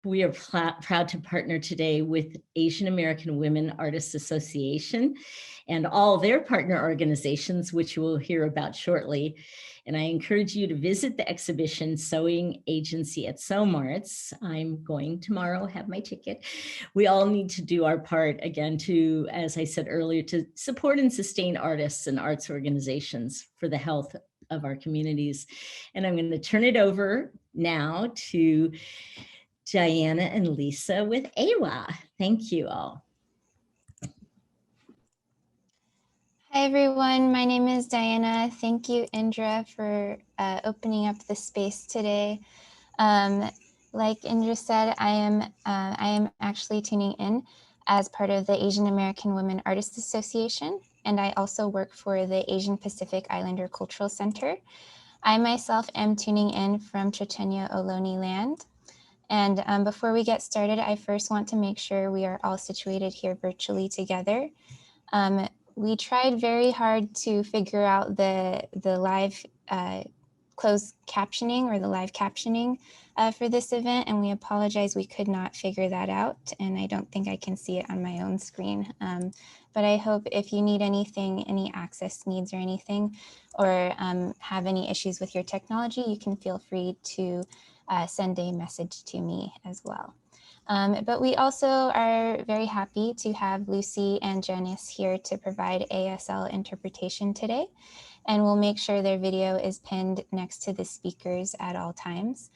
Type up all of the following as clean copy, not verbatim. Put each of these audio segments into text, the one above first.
We are proud to partner today with Asian American Women Artists Association and all their partner organizations, which you will hear about shortly. And I encourage you to visit the exhibition Sowing Agency at SOMArts. I'm going tomorrow, have my ticket. We all need to do our part, again, to, as I said earlier, to support and sustain artists and arts organizations for the health of our communities. And I'm going to turn it over now to Diana and Lisa with AWA. Thank you all. Hi everyone, my name is Diana. Thank you, Indra, for opening up the space today. Like Indra said, I am actually tuning in as part of the Asian American Women Artists Association, and I also work for the Asian Pacific Islander Cultural Center. I myself am tuning in from Chochenyo Ohlone land. And before we get started, I first want to make sure we are all situated here virtually together. We tried very hard to figure out the live closed captioning or the live captioning for this event, and we apologize we could not figure that out, and I don't think I can see it on my own screen. But I hope if you need anything, any access needs or anything, or have any issues with your technology, you can feel free to send a message to me as well. But we also are very happy to have Lucy and Janice here to provide ASL interpretation today, and we'll make sure their video is pinned next to the speakers at all times.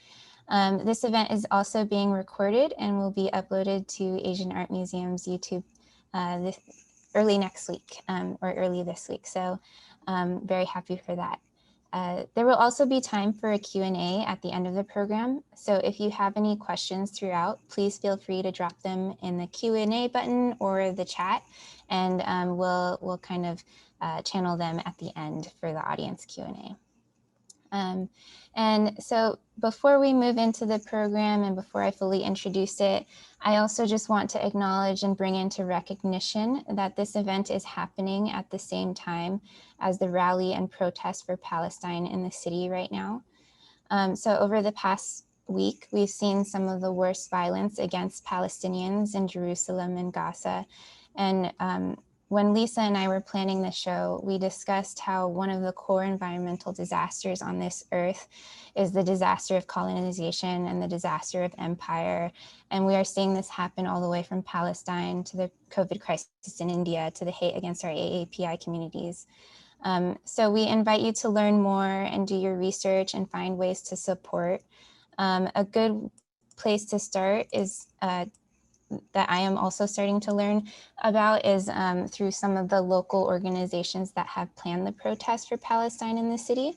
This event is also being recorded and will be uploaded to Asian Art Museum's YouTube early next week or early this week, so very happy for that. There will also be time for a Q&A at the end of the program. So if you have any questions throughout, please feel free to drop them in the Q&A button or the chat, and we'll kind of channel them at the end for the audience Q&A. And so before we move into the program and before I fully introduce it, I also just want to acknowledge and bring into recognition that this event is happening at the same time as the rally and protest for Palestine in the city right now. So over the past week, we've seen some of the worst violence against Palestinians in Jerusalem and Gaza. And when Lisa and I were planning the show, we discussed how one of the core environmental disasters on this earth is the disaster of colonization and the disaster of empire. And we are seeing this happen all the way from Palestine to the COVID crisis in India to the hate against our AAPI communities. So we invite you to learn more and do your research and find ways to support. A good place to start is that I am also starting to learn about is through some of the local organizations that have planned the protest for Palestine in the city,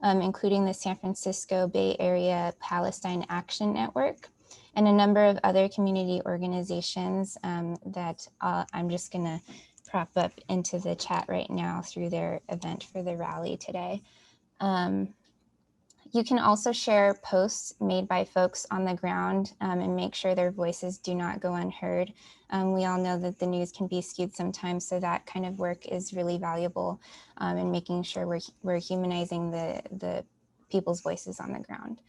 including the San Francisco Bay Area Palestine Action Network, and a number of other community organizations that I'm just gonna prop up into the chat right now through their event for the rally today. You can also share posts made by folks on the ground and make sure their voices do not go unheard. We all know that the news can be skewed sometimes, so that kind of work is really valuable in making sure we're humanizing the people's voices on the ground.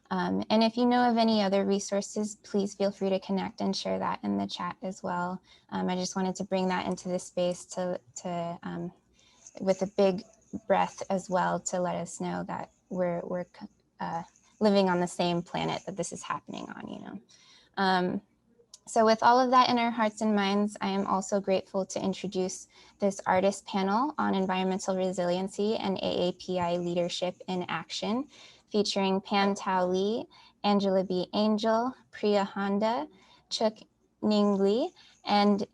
And if you know of any other resources, please feel free to connect and share that in the chat as well. I just wanted to bring that into the space with a big breath as well to let us know that we're living on the same planet that this is happening on, you know. So with all of that in our hearts and minds, I am also grateful to introduce this artist panel on environmental resiliency and AAPI leadership in action, featuring Pan-Tao Li, Angela Basbas Angel, Priya Handa, Cheuk-Ning Li, and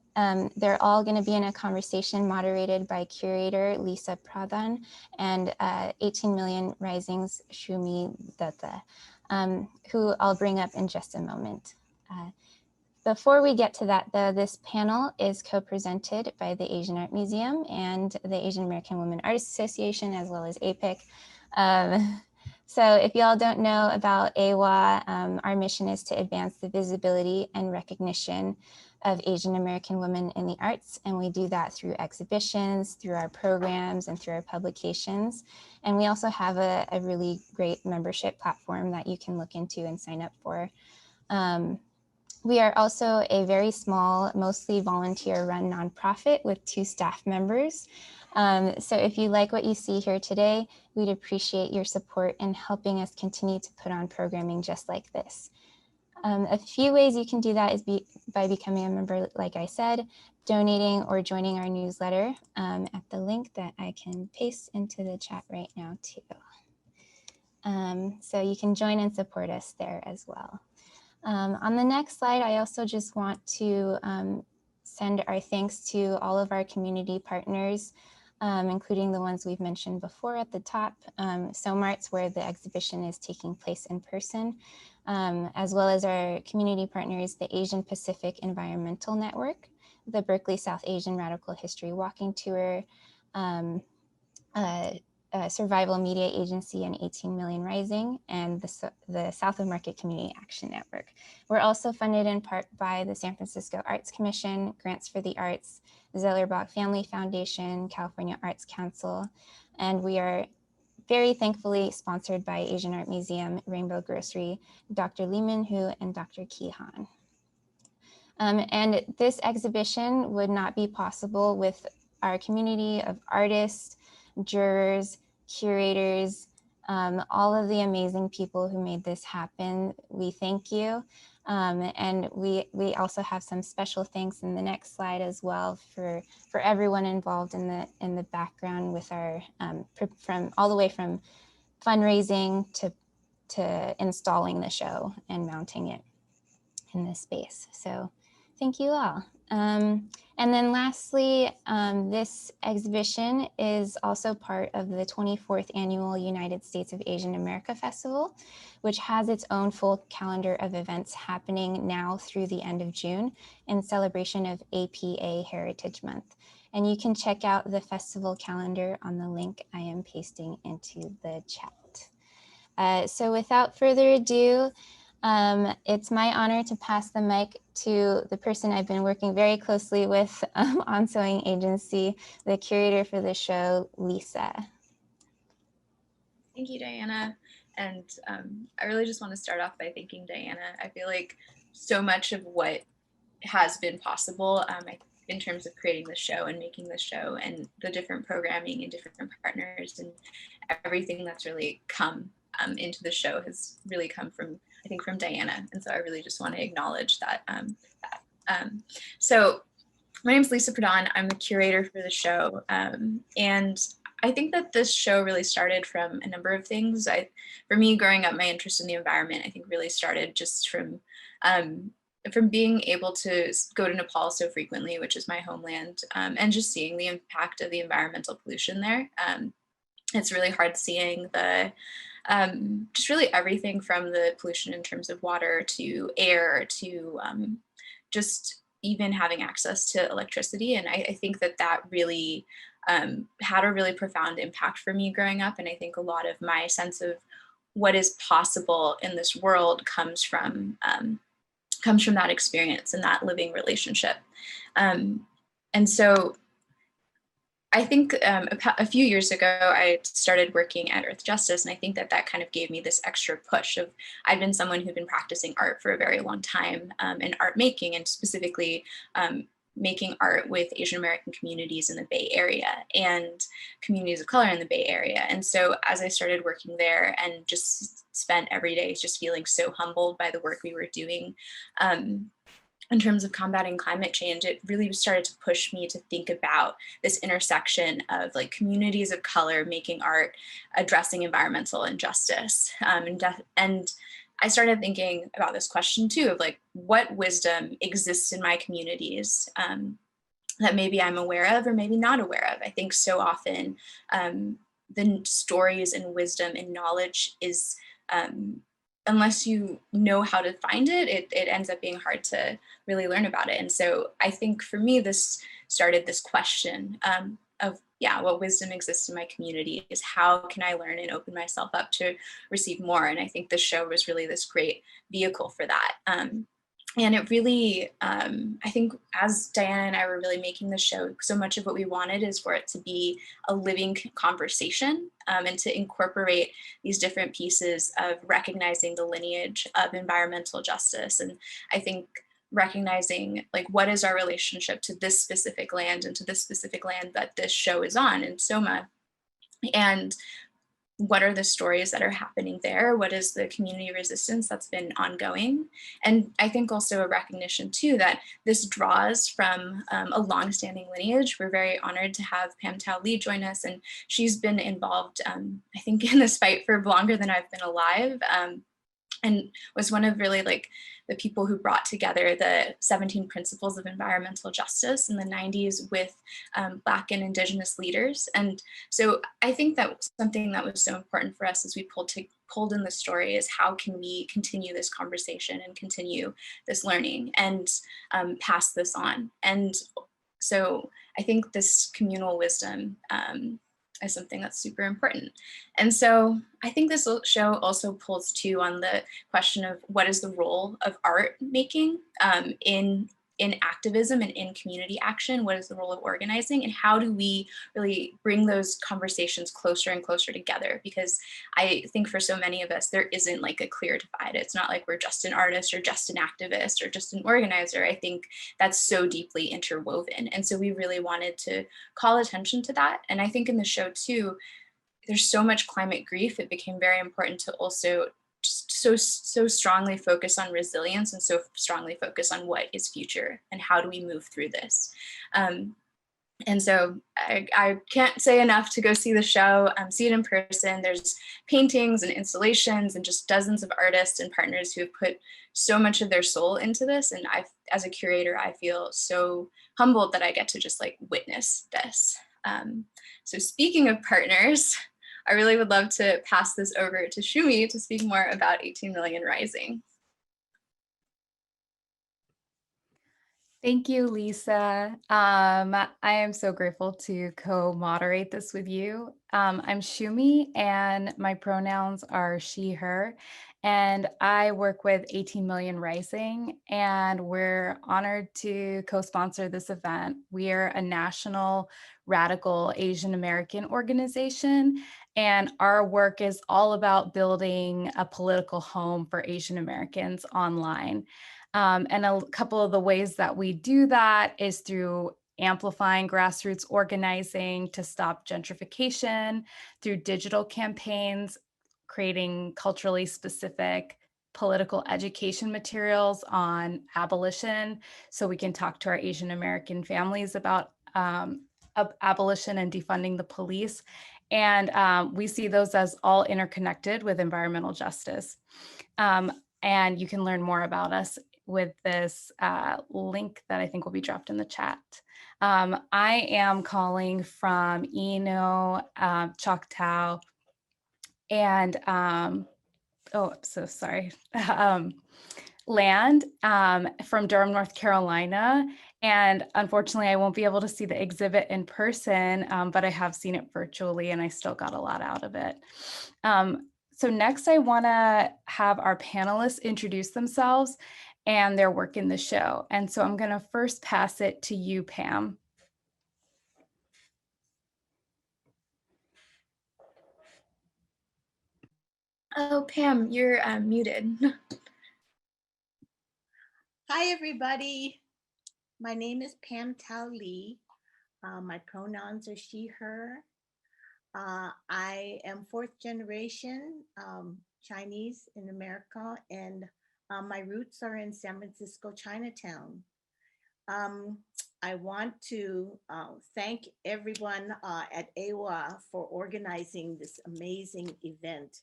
they're all going to be in a conversation moderated by curator Lisa Pradhan and 18 Million Rising's Sumi Dutta, who I'll bring up in just a moment. Before we get to that, though, this panel is co-presented by the Asian Art Museum and the Asian American Women Artists Association, as well as APIC. So if y'all don't know about AWA, our mission is to advance the visibility and recognition of Asian American women in the arts. And we do that through exhibitions, through our programs, and through our publications. And we also have a really great membership platform that you can look into and sign up for. We are also a very small, mostly volunteer-run nonprofit with 2 staff members. So if you like what you see here today, we'd appreciate your support in helping us continue to put on programming just like this. A few ways you can do that is by becoming a member, like I said, donating or joining our newsletter at the link that I can paste into the chat right now too. So you can join and support us there as well. On the next slide, I also just want to send our thanks to all of our community partners, including the ones we've mentioned before at the top, SOMArts, where the exhibition is taking place in person, as well as our community partners, the Asian Pacific Environmental Network, the Berkeley South Asian Radical History Walking Tour, Survival Media Agency and 18 Million Rising, and the South of Market Community Action Network. We're also funded in part by the San Francisco Arts Commission, Grants for the Arts, Zellerbach Family Foundation, California Arts Council, and we are very thankfully sponsored by Asian Art Museum, Rainbow Grocery, Dr. Lee Min-Hu, and Dr. Ki Han. And this exhibition would not be possible with our community of artists, jurors, curators, all of the amazing people who made this happen. We thank you. And we also have some special thanks in the next slide as well for everyone involved in the background with our, from all the way from fundraising to installing the show and mounting it in this space. So thank you all. And then lastly, this exhibition is also part of the 24th Annual United States of Asian America Festival, which has its own full calendar of events happening now through the end of June in celebration of APA Heritage Month. And you can check out the festival calendar on the link I am pasting into the chat. So without further ado, it's my honor to pass the mic to the person I've been working very closely with on Sowing Agency, the curator for the show, Lisa. Thank you, Diana. And I really just want to start off by thanking Diana. I feel like so much of what has been possible in terms of creating the show and making the show and the different programming and different partners and everything that's really come into the show has really come from, I think, from Diana. And so I really just want to acknowledge that. So my name is Lisa Pradhan. I'm the curator for the show. And I think that this show really started from a number of things. For me, growing up, my interest in the environment, I think, really started just from being able to go to Nepal so frequently, which is my homeland, and just seeing the impact of the environmental pollution there. It's really hard seeing the just really everything from the pollution in terms of water to air to just even having access to electricity. And I think that that really had a really profound impact for me growing up. And I think a lot of my sense of what is possible in this world comes from that experience and that living relationship. And so I think a few years ago, I started working at Earth Justice, and I think that that kind of gave me this extra push of, I've been someone who'd been practicing art for a very long time, and art making, and specifically making art with Asian American communities in the Bay Area and communities of color in the Bay Area. And so as I started working there and just spent every day just feeling so humbled by the work we were doing, in terms of combating climate change, it really started to push me to think about this intersection of like communities of color making art, addressing environmental injustice. And I started thinking about this question too, of like, what wisdom exists in my communities that maybe I'm aware of or maybe not aware of. I think so often the stories and wisdom and knowledge is, unless you know how to find it, it ends up being hard to really learn about it. And so I think for me, this started this question of, yeah, what wisdom exists in my community is how can I learn and open myself up to receive more? And I think the show was really this great vehicle for that. And it really, I think as Diana and I were really making the show, so much of what we wanted is for it to be a living conversation and to incorporate these different pieces of recognizing the lineage of environmental justice. And I think recognizing like what is our relationship to this specific land and to this specific land that this show is on in Soma, and what are the stories that are happening there? What is the community resistance that's been ongoing? And I think also a recognition too that this draws from a longstanding lineage. We're very honored to have Pam Tao Li join us, and she's been involved, I think, in this fight for longer than I've been alive. And was one of really like the people who brought together the 17 principles of environmental justice in the 90s with Black and Indigenous leaders. And so I think that something that was so important for us as we pulled in the story is how can we continue this conversation and continue this learning and pass this on. And so I think this communal wisdom is something that's super important. And so I think this show also pulls too on the question of what is the role of art making in activism and in community action. What is the role of organizing, and how do we really bring those conversations closer and closer together? Because I think for so many of us, there isn't like a clear divide. It's not like we're just an artist or just an activist or just an organizer. I think that's so deeply interwoven. And so we really wanted to call attention to that. And I think in the show too, there's so much climate grief. It became very important to also so strongly focus on resilience and so strongly focus on what is future and how do we move through this. And so I can't say enough to go see the show, see it in person. There's paintings and installations and just dozens of artists and partners who have put so much of their soul into this. And as a curator, I feel so humbled that I get to just like witness this. So speaking of partners, I really would love to pass this over to Shumi to speak more about 18 Million Rising. Thank you, Lisa. I am so grateful to co-moderate this with you. I'm Shumi, and my pronouns are she, her, and I work with 18 Million Rising, and we're honored to co-sponsor this event. We are a national radical Asian American organization, and our work is all about building a political home for Asian Americans online. And a couple of the ways that we do that is through amplifying grassroots organizing to stop gentrification, through digital campaigns, creating culturally specific political education materials on abolition, so we can talk to our Asian American families about abolition and defunding the police. And we see those as all interconnected with environmental justice. And you can learn more about us with this link that I think will be dropped in the chat. I am calling from Eno, Choctaw, and oh, I'm so sorry, land from Durham, North Carolina. And unfortunately, I won't be able to see the exhibit in person, but I have seen it virtually and I still got a lot out of it. So next, I want to have our panelists introduce themselves and their work in the show. And so I'm going to first pass it to you, Pam. Oh, Pam, you're muted. Hi, everybody. My name is Pam Tao Li. My pronouns are she, her. I am fourth generation Chinese in America, and my roots are in San Francisco, Chinatown. I want to thank everyone at AWA for organizing this amazing event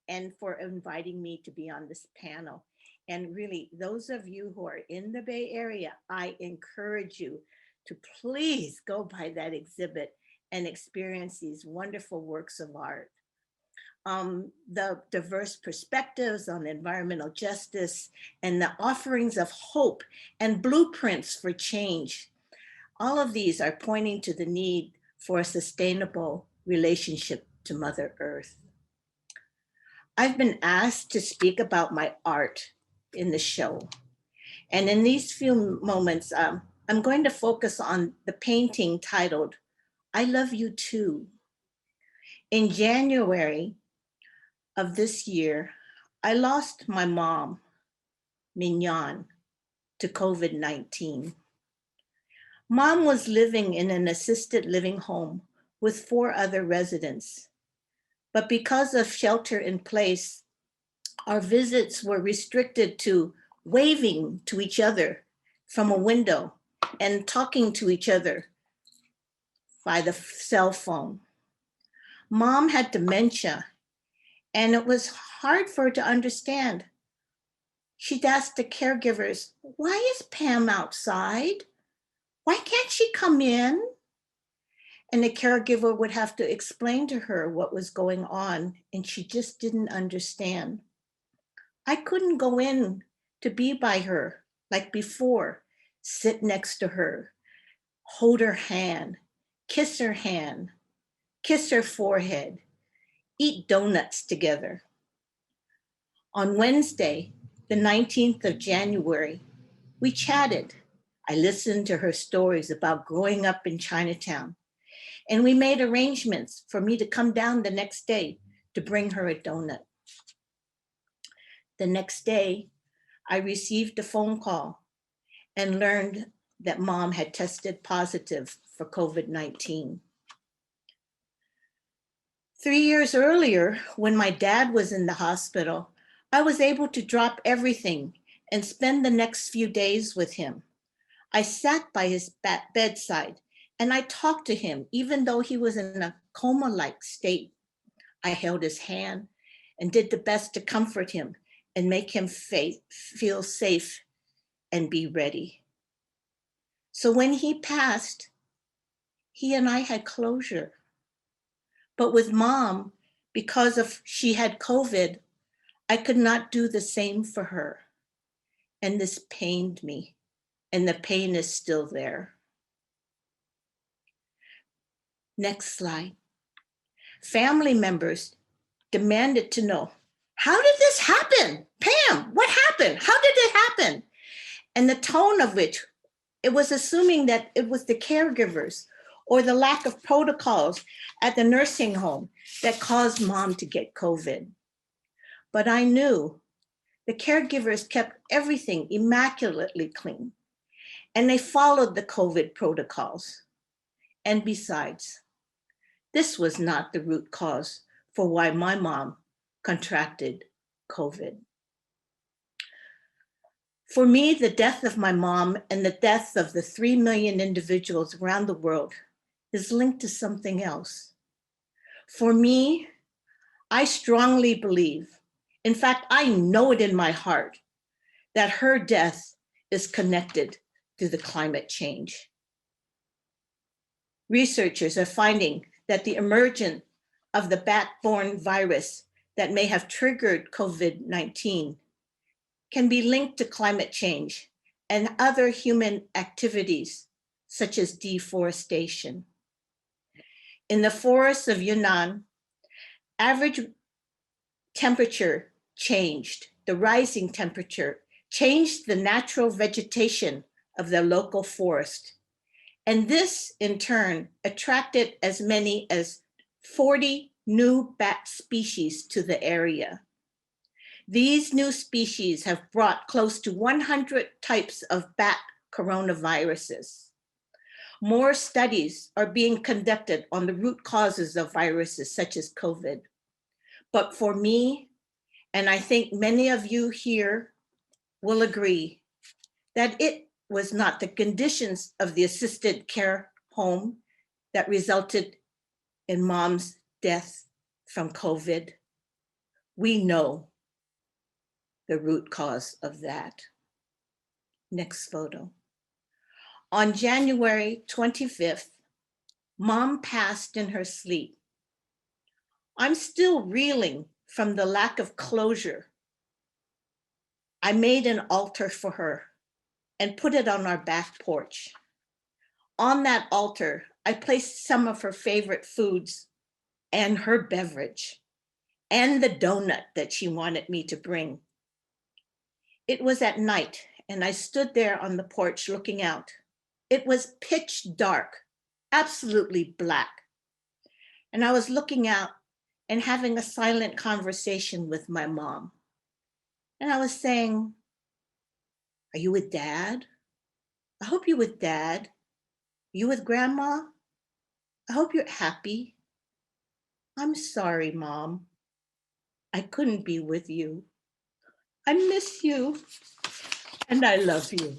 and for inviting me to be on this panel. And really, those of you who are in the Bay Area, I encourage you to please go by that exhibit and experience these wonderful works of art. The diverse perspectives on environmental justice and the offerings of hope and blueprints for change. All of these are pointing to the need for a sustainable relationship to Mother Earth. I've been asked to speak about my art in the show. And in these few moments, I'm going to focus on the painting titled, I Love You Too. In January of this year, I lost my mom, Mignon, to COVID-19. Mom was living in an assisted living home with 4 other residents. But because of shelter in place, our visits were restricted to waving to each other from a window and talking to each other by the cell phone. Mom had dementia, and it was hard for her to understand. She'd ask the caregivers, "Why is Pam outside? Why can't she come in?" And the caregiver would have to explain to her what was going on, and she just didn't understand. I couldn't go in to be by her like before, sit next to her, hold her hand, kiss her forehead, eat donuts together. On Wednesday, the 19th of January, we chatted. I listened to her stories about growing up in Chinatown, and we made arrangements for me to come down the next day to bring her a donut. The next day, I received a phone call and learned that Mom had tested positive for COVID-19. 3 years earlier, when my dad was in the hospital, I was able to drop everything and spend the next few days with him. I sat by his bedside and I talked to him, even though he was in a coma-like state. I held his hand and did the best to comfort him and make him feel safe and be ready. So when he passed, he and I had closure. But with Mom, because of she had COVID, I could not do the same for her. And this pained me, and the pain is still there. Next slide. Family members demanded to know, how did this happen? Pam, what happened? How did it happen? And the tone of which, it was assuming that it was the caregivers or the lack of protocols at the nursing home that caused Mom to get COVID. But I knew the caregivers kept everything immaculately clean, and they followed the COVID protocols. And besides, this was not the root cause for why my mom contracted COVID. For me, the death of my mom and the death of the 3 million individuals around the world is linked to something else. For me, I strongly believe, in fact, I know it in my heart, that her death is connected to the climate change. Researchers are finding that the emergence of the bat-borne virus that may have triggered COVID-19 can be linked to climate change and other human activities, such as deforestation. In the forests of Yunnan, average temperature changed. The rising temperature changed the natural vegetation of the local forest. And this, in turn, attracted as many as 40 new bat species to the area. These new species have brought close to 100 types of bat coronaviruses. More studies are being conducted on the root causes of viruses such as COVID. But for me, and I think many of you here will agree, that it was not the conditions of the assisted care home that resulted in Mom's death from COVID. We know the root cause of that. Next photo. On January 25th, Mom passed in her sleep. I'm still reeling from the lack of closure. I made an altar for her and put it on our back porch. On that altar, I placed some of her favorite foods and her beverage and the donut that she wanted me to bring. It was at night, and I stood there on the porch looking out. It was pitch dark, absolutely black. And I was looking out and having a silent conversation with my mom. And I was saying, Are you with Dad? I hope you're with Dad. You with Grandma? I hope you're happy. I'm sorry, Mom. I couldn't be with you. I miss you and I love you.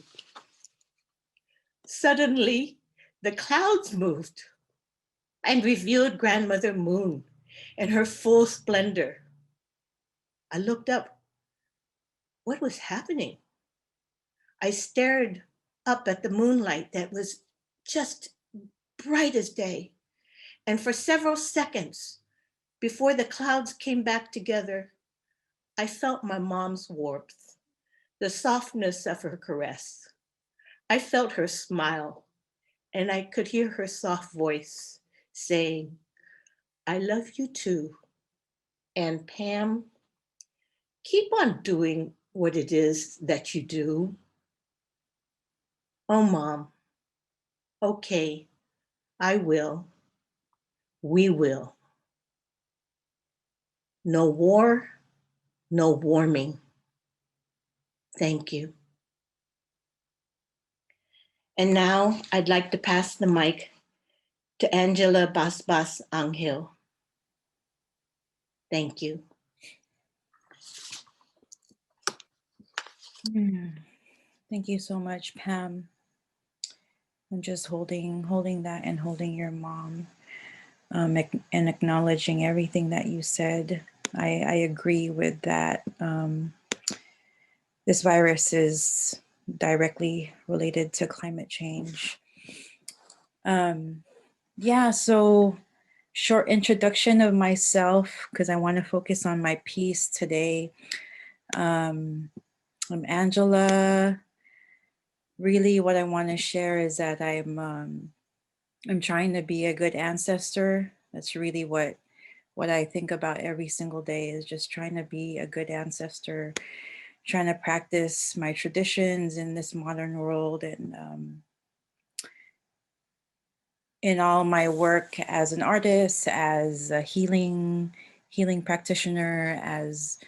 Suddenly, the clouds moved and revealed Grandmother Moon in her full splendor. I looked up. What was happening? I stared up at the moonlight that was just bright as day. And for several seconds, before the clouds came back together, I felt my mom's warmth, the softness of her caress. I felt her smile, and I could hear her soft voice saying, I love you too. And Pam, keep on doing what it is that you do. Oh, Mom, okay, I will. We will. No war, no warming. Thank you. And now I'd like to pass the mic to Angela Basbas Angel. Thank you. Thank you so much, Pam. I'm just holding that and holding your mom, and acknowledging everything that you said. I agree with that. This virus is directly related to climate change. Yeah, so short introduction of myself, because I want to focus on my piece today. I'm Angela. Really, what I want to share is that I'm trying to be a good ancestor. That's really what I think about every single day, is just trying to be a good ancestor, trying to practice my traditions in this modern world, and in all my work as an artist, as a healing practitioner, as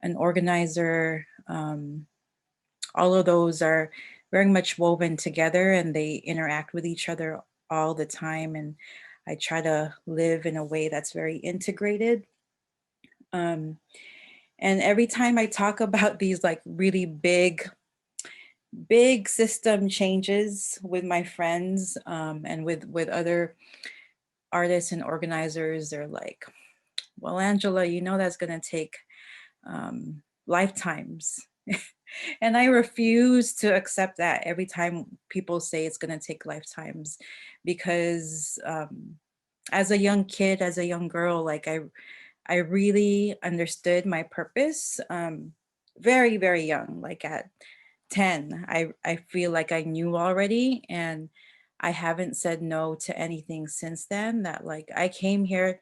an organizer. All of those are very much woven together, and they interact with each other all the time. And I try to live in a way that's very integrated. And every time I talk about these like really big system changes with my friends, and with other artists and organizers, they're like, well, Angela, you know that's going to take lifetimes. And I refuse to accept that every time people say it's going to take lifetimes, because as a young kid, as a young girl, like I really understood my purpose very, very young. Like at 10, I feel like I knew already, and I haven't said no to anything since then. That like I came here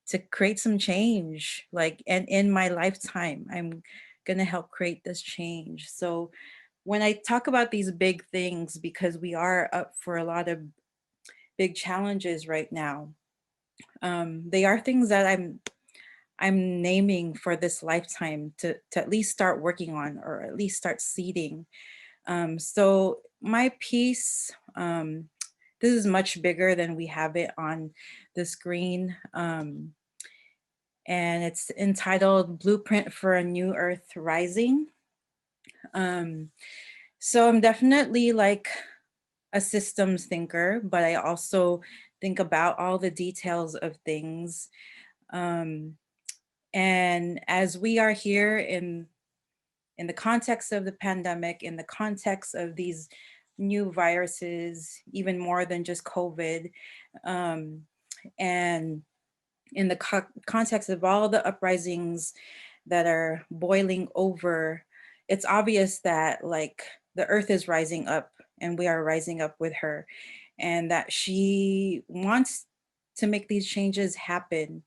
to create some change, like, and in my lifetime, I'm gonna help create this change. So when I talk about these big things, because we are up for a lot of big challenges right now, they are things that I'm naming for this lifetime to at least start working on, or at least start seeding. So my piece, this is much bigger than we have it on the screen. And it's entitled Blueprint for a New Earth Rising. So I'm definitely like a systems thinker, but I also think about all the details of things. And as we are here in the context of the pandemic, in the context of these new viruses, even more than just COVID, and in the context of all the uprisings that are boiling over, it's obvious that like the earth is rising up, and we are rising up with her, and that she wants to make these changes happen.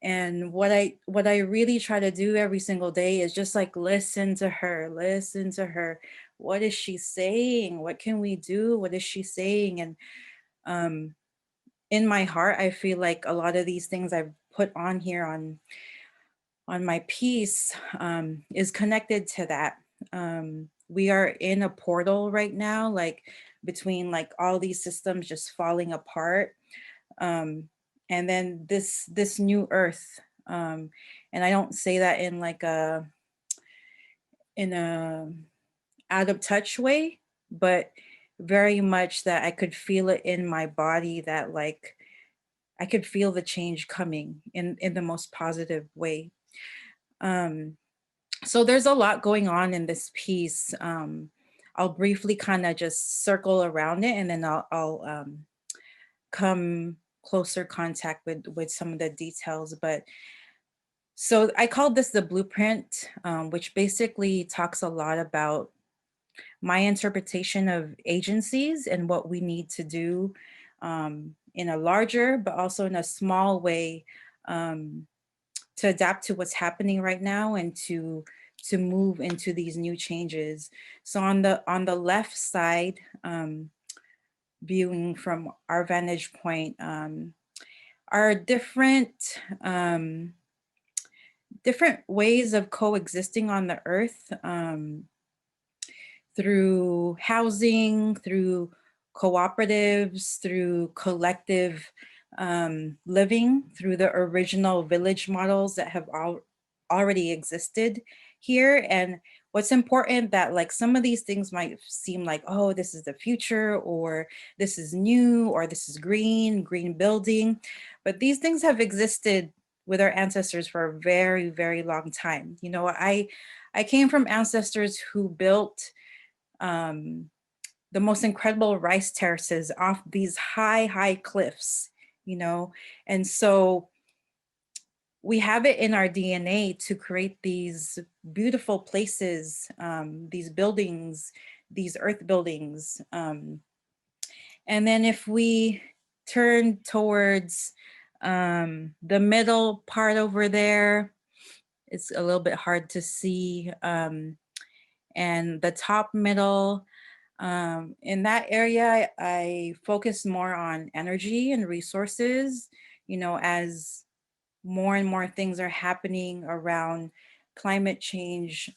And what I really try to do every single day is just like listen to her. What is she saying? What can we do? What is she saying? And in my heart, I feel like a lot of these things I've put on here on my piece is connected to that. we are in a portal right now, like between like all these systems just falling apart. And then this new earth. And I don't say that in like in a out of touch way, but very much that I could feel it in my body, that like I could feel the change coming in the most positive way. So there's a lot going on in this piece. I'll briefly kind of just circle around it, and then I'll come closer contact with some of the details. But so I called this the blueprint, which basically talks a lot about my interpretation of agencies and what we need to do in a larger, but also in a small way, to adapt to what's happening right now and to move into these new changes. So on the left side, viewing from our vantage point, are different different ways of coexisting on the earth, through housing, through cooperatives, through collective living, through the original village models that have already existed here. And what's important, that like some of these things might seem like, oh, this is the future, or this is new, or this is green building, but these things have existed with our ancestors for a very, very long time. You know, I came from ancestors who built the most incredible rice terraces off these high cliffs, you know? And so we have it in our DNA to create these beautiful places, these buildings, these earth buildings. And then if we turn towards the middle part over there, it's a little bit hard to see. And the top middle, in that area, I focus more on energy and resources, you know, as more and more things are happening around climate change.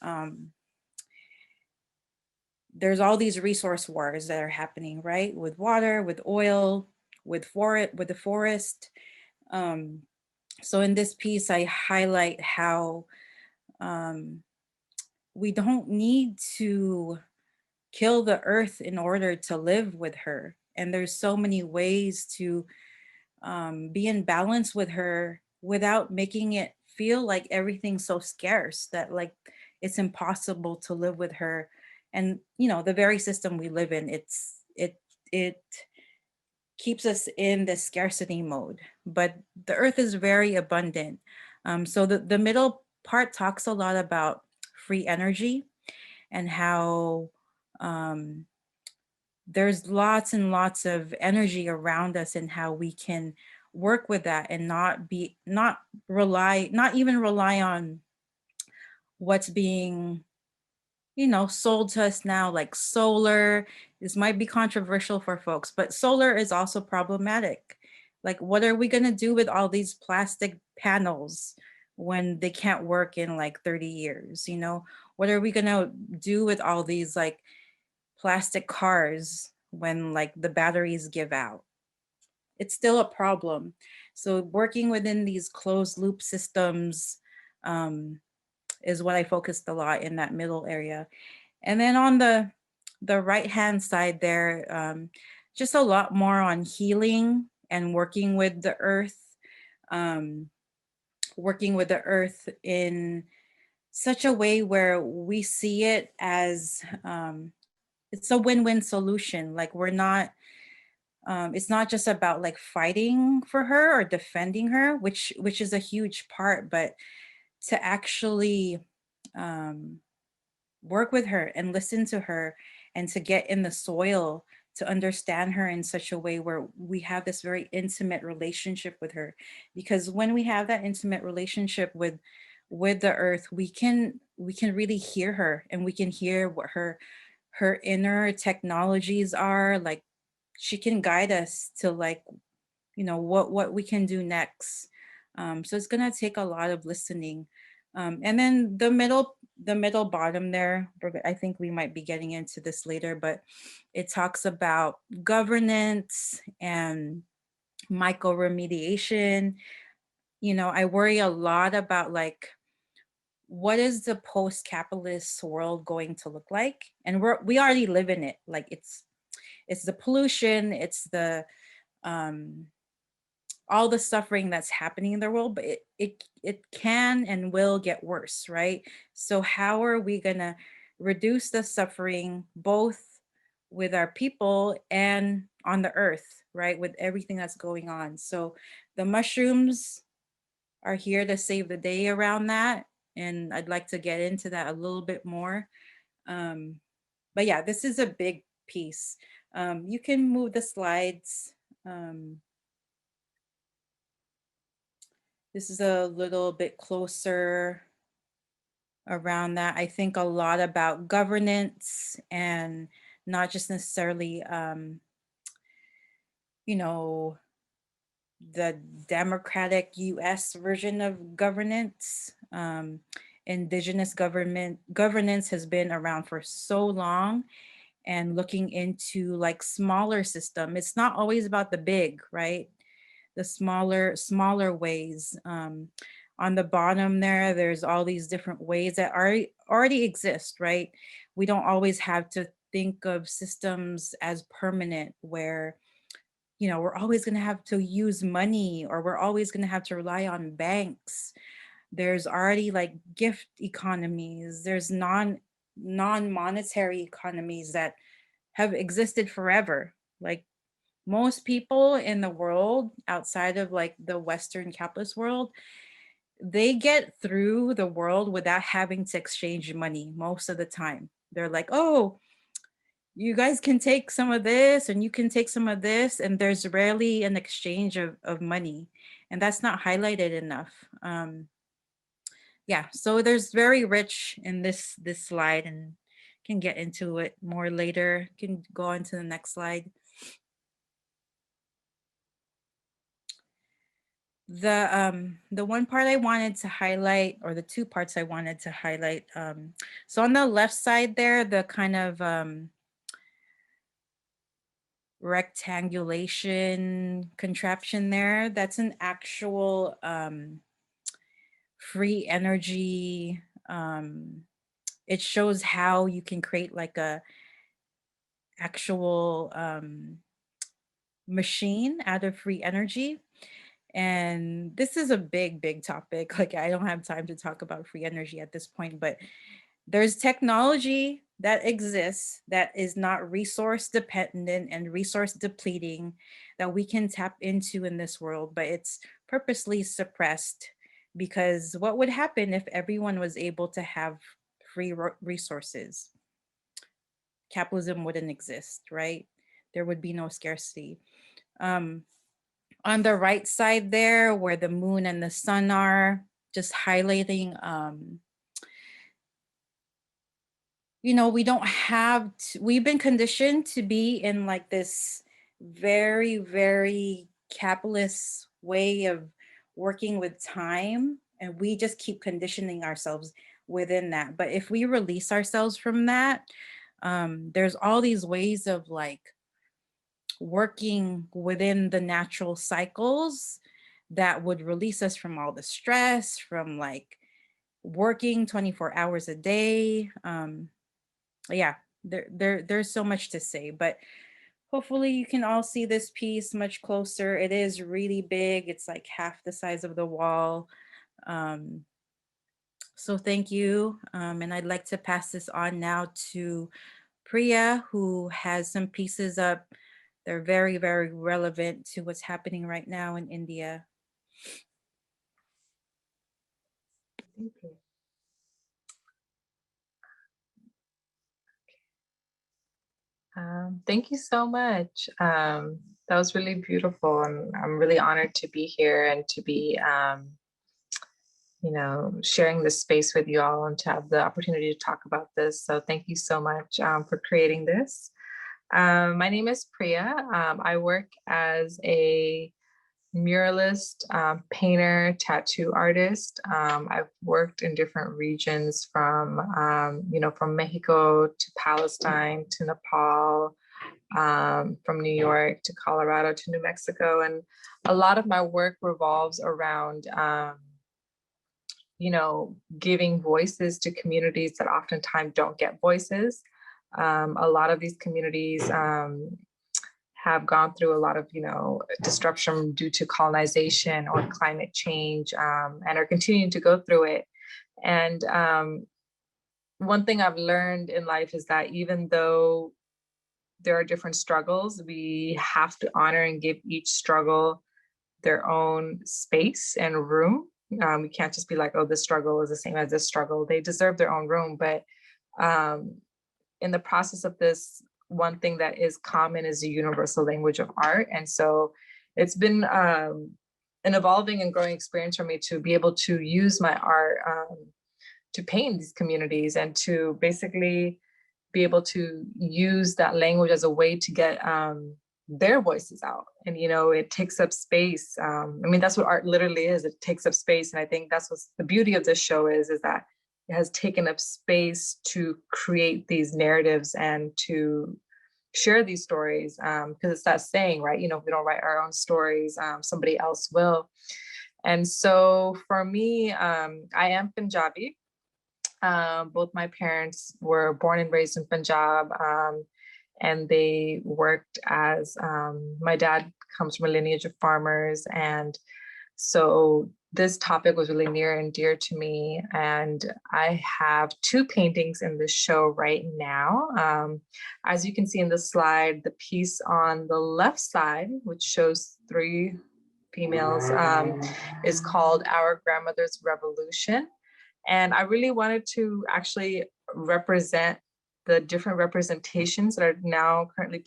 There's all these resource wars that are happening, right? With water, with oil, with the forest. So in this piece, I highlight how we don't need to kill the earth in order to live with her. And there's so many ways to be in balance with her without making it feel like everything's so scarce that like it's impossible to live with her. And you know, the very system we live in, it keeps us in the scarcity mode, but the earth is very abundant. So the middle part talks a lot about free energy and how there's lots and lots of energy around us, and how we can work with that and not even rely on what's being, you know, sold to us now, like solar. This might be controversial for folks, but solar is also problematic. Like, what are we going to do with all these plastic panels when they can't work in like 30 years? You know, what are we going to do with all these like plastic cars when like the batteries give out? It's still a problem. So working within these closed loop systems is what I focused a lot in that middle area. And then on the right hand side there, just a lot more on healing and working with the earth, in such a way where we see it as it's a win-win solution. Like we're not, it's not just about like fighting for her or defending her, which is a huge part, but to actually work with her and listen to her and to get in the soil to understand her in such a way where we have this very intimate relationship with her. Because when we have that intimate relationship with the earth, we can really hear her, and we can hear what her inner technologies are. Like she can guide us to like, you know, what we can do next. So it's gonna take a lot of listening. And then the middle bottom there, I think we might be getting into this later, but it talks about governance and micro-remediation. You know, I worry a lot about like, what is the post-capitalist world going to look like? And we already live in it. Like it's the pollution, it's the all the suffering that's happening in the world, but it can and will get worse, right? So how are we gonna reduce the suffering both with our people and on the earth, right? With everything that's going on. So the mushrooms are here to save the day around that. And I'd like to get into that a little bit more. But yeah, this is a big piece. You can move the slides. This is a little bit closer around that. I think a lot about governance and not just necessarily, you know, the democratic US version of governance. Indigenous governance has been around for so long, and looking into like smaller system. It's not always about the big, right? The smaller ways. On the bottom there, there's all these different ways that already exist, right? We don't always have to think of systems as permanent where, you know, we're always going to have to use money, or we're always going to have to rely on banks. There's already like gift economies. There's non-monetary economies that have existed forever. Like most people in the world outside of like the Western capitalist world, they get through the world without having to exchange money most of the time. They're like, oh, you guys can take some of this and you can take some of this, and there's rarely an exchange of money, and that's not highlighted enough. Yeah, so there's very rich in this slide, and can get into it more later. Can go on to the next slide. The one part I wanted to highlight, or the two parts I wanted to highlight, so on the left side there, the kind of rectangulation contraption there, that's an actual free energy. It shows how you can create like a actual machine out of free energy. And this is a big topic. Like I don't have time to talk about free energy at this point, but there's technology that exists that is not resource dependent and resource depleting that we can tap into in this world, but it's purposely suppressed, because what would happen if everyone was able to have free resources? Capitalism wouldn't exist, right? There would be no scarcity. On the right side there, where the moon and the sun are, just highlighting, you know, we don't have to, we've been conditioned to be in like this very capitalist way of working with time, and we just keep conditioning ourselves within that. But if we release ourselves from that, there's all these ways of like working within the natural cycles that would release us from all the stress, from like working 24 hours a day. Yeah, there's so much to say, but hopefully you can all see this piece much closer. It is really big. It's like half the size of the wall. So thank you. And I'd like to pass this on now to Priya, who has some pieces up. They're very relevant to what's happening right now in India. Thank you. Thank you so much. That was really beautiful, and I'm really honored to be here and to be, you know, sharing this space with you all and to have the opportunity to talk about this. So thank you so much for creating this. My name is Priya. I work as a muralist, painter, tattoo artist. I've worked in different regions from, from Mexico to Palestine to Nepal, from New York to Colorado to New Mexico. And a lot of my work revolves around, giving voices to communities that oftentimes don't get voices. A lot of these communities have gone through a lot of, disruption due to colonization or climate change, and are continuing to go through it. And one thing I've learned in life is that even though there are different struggles, we have to honor and give each struggle their own space and room. We can't just be like, oh, this struggle is the same as this struggle. They deserve their own room. But in the process of this, one thing that is common is the universal language of art. And so it's been an evolving and growing experience for me to be able to use my art to paint these communities and to basically be able to use that language as a way to get their voices out. And, it takes up space. That's what art literally is. It takes up space. And I think that's what's the beauty of this show is that it has taken up space to create these narratives and to share these stories. Because it's that saying, right? If we don't write our own stories, somebody else will. And so for me, I am Punjabi. Both my parents were born and raised in Punjab, and they worked as, my dad comes from a lineage of farmers. And so this topic was really near and dear to me. And I have 2 paintings in this show right now. As you can see in the slide, the piece on the left side, which shows 3 females, is called Our Grandmother's Revolution. And I really wanted to actually represent the different representations that are now currently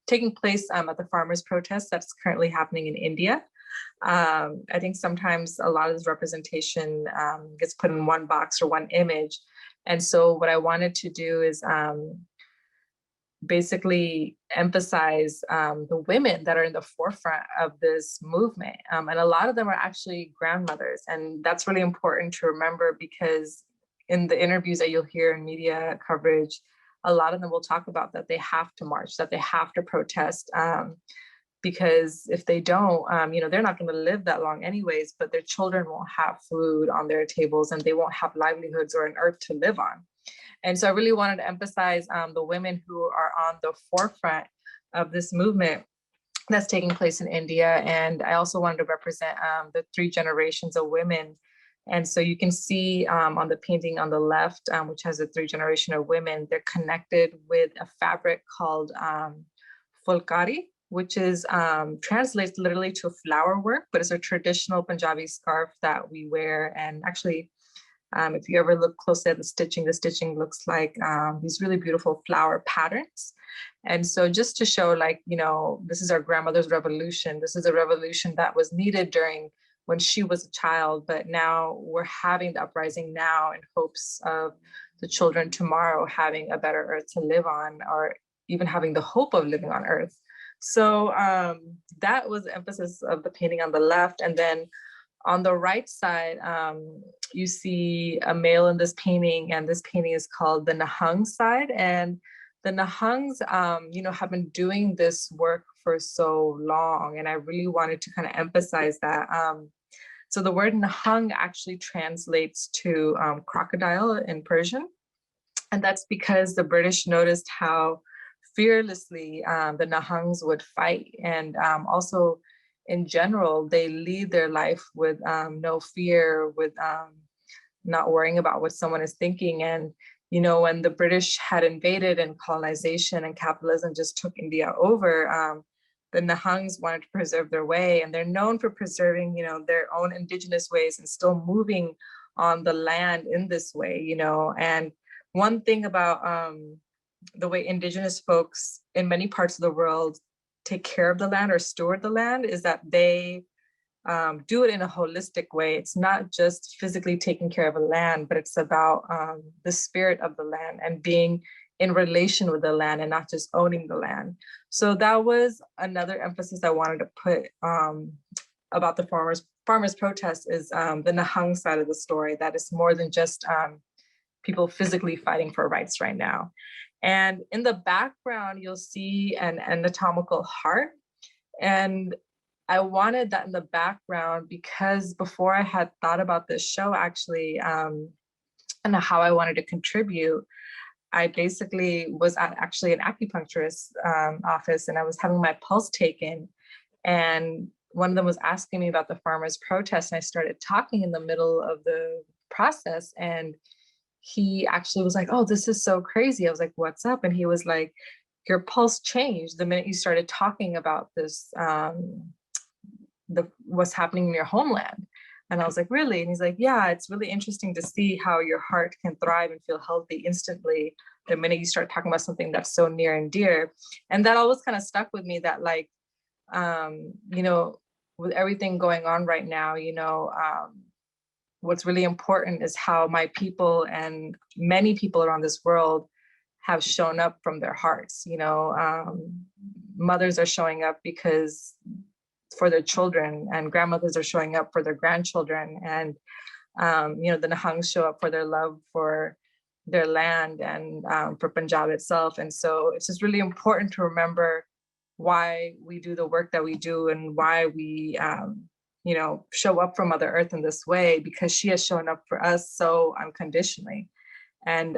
taking place at the farmers' protest that's currently happening in India. I think sometimes a lot of this representation gets put in one box or one image. And so what I wanted to do is basically emphasize the women that are in the forefront of this movement. And a lot of them are actually grandmothers. And that's really important to remember because in the interviews that you'll hear in media coverage, a lot of them will talk about that they have to march, that they have to protest. Because if they don't, they're not going to live that long anyways, but their children won't have food on their tables and they won't have livelihoods or an earth to live on. And so I really wanted to emphasize the women who are on the forefront of this movement that's taking place in India. And I also wanted to represent the 3 generations of women. And so you can see on the painting on the left, which has a 3 generation of women, they're connected with a fabric called fulkari, which is translates literally to flower work, but it's a traditional Punjabi scarf that we wear. And actually, if you ever look closely at the stitching looks like these really beautiful flower patterns. And so just to show this is our grandmother's revolution. This is a revolution that was needed during when she was a child, but now we're having the uprising now in hopes of the children tomorrow having a better earth to live on, or even having the hope of living on earth. So that was the emphasis of the painting on the left. And then on the right side, you see a male in this painting, and this painting is called the Nahang side. And the Nahangs, have been doing this work for so long. And I really wanted to kind of emphasize that. So the word Nahang actually translates to crocodile in Persian. And that's because the British noticed how fearlessly the Nahangs would fight. And also in general, they lead their life with no fear, with not worrying about what someone is thinking. And, when the British had invaded and colonization and capitalism just took India over, the Nahangs wanted to preserve their way. And they're known for preserving, their own indigenous ways and still moving on the land in this way, And one thing about the way indigenous folks in many parts of the world take care of the land or steward the land is that they do it in a holistic way. It's not just physically taking care of a land, but it's about the spirit of the land and being in relation with the land and not just owning the land. So that was another emphasis I wanted to put about the farmers protest is the Nahang side of the story, that is more than just people physically fighting for rights right now. And in the background, you'll see an anatomical heart. And I wanted that in the background because before I had thought about this show actually, and how I wanted to contribute, I basically was at actually an acupuncturist office, and I was having my pulse taken. And one of them was asking me about the farmers' protest, and I started talking in the middle of the process. And he actually was like, "Oh, this is so crazy." I was like, "What's up?" And he was like, "Your pulse changed the minute you started talking about this, what's happening in your homeland." And I was like, "Really?" And he's like, "Yeah, it's really interesting to see how your heart can thrive and feel healthy instantly the minute you start talking about something that's so near and dear." And that always kind of stuck with me, that like, you know, with everything going on right now, you know, what's really important is how my people and many people around this world have shown up from their hearts. You know, mothers are showing up because for their children, and grandmothers are showing up for their grandchildren, and you know, the Nahangs show up for their love for their land and for Punjab itself. And so it's just really important to remember why we do the work that we do and why we you know, show up for Mother Earth in this way, because she has shown up for us so unconditionally. And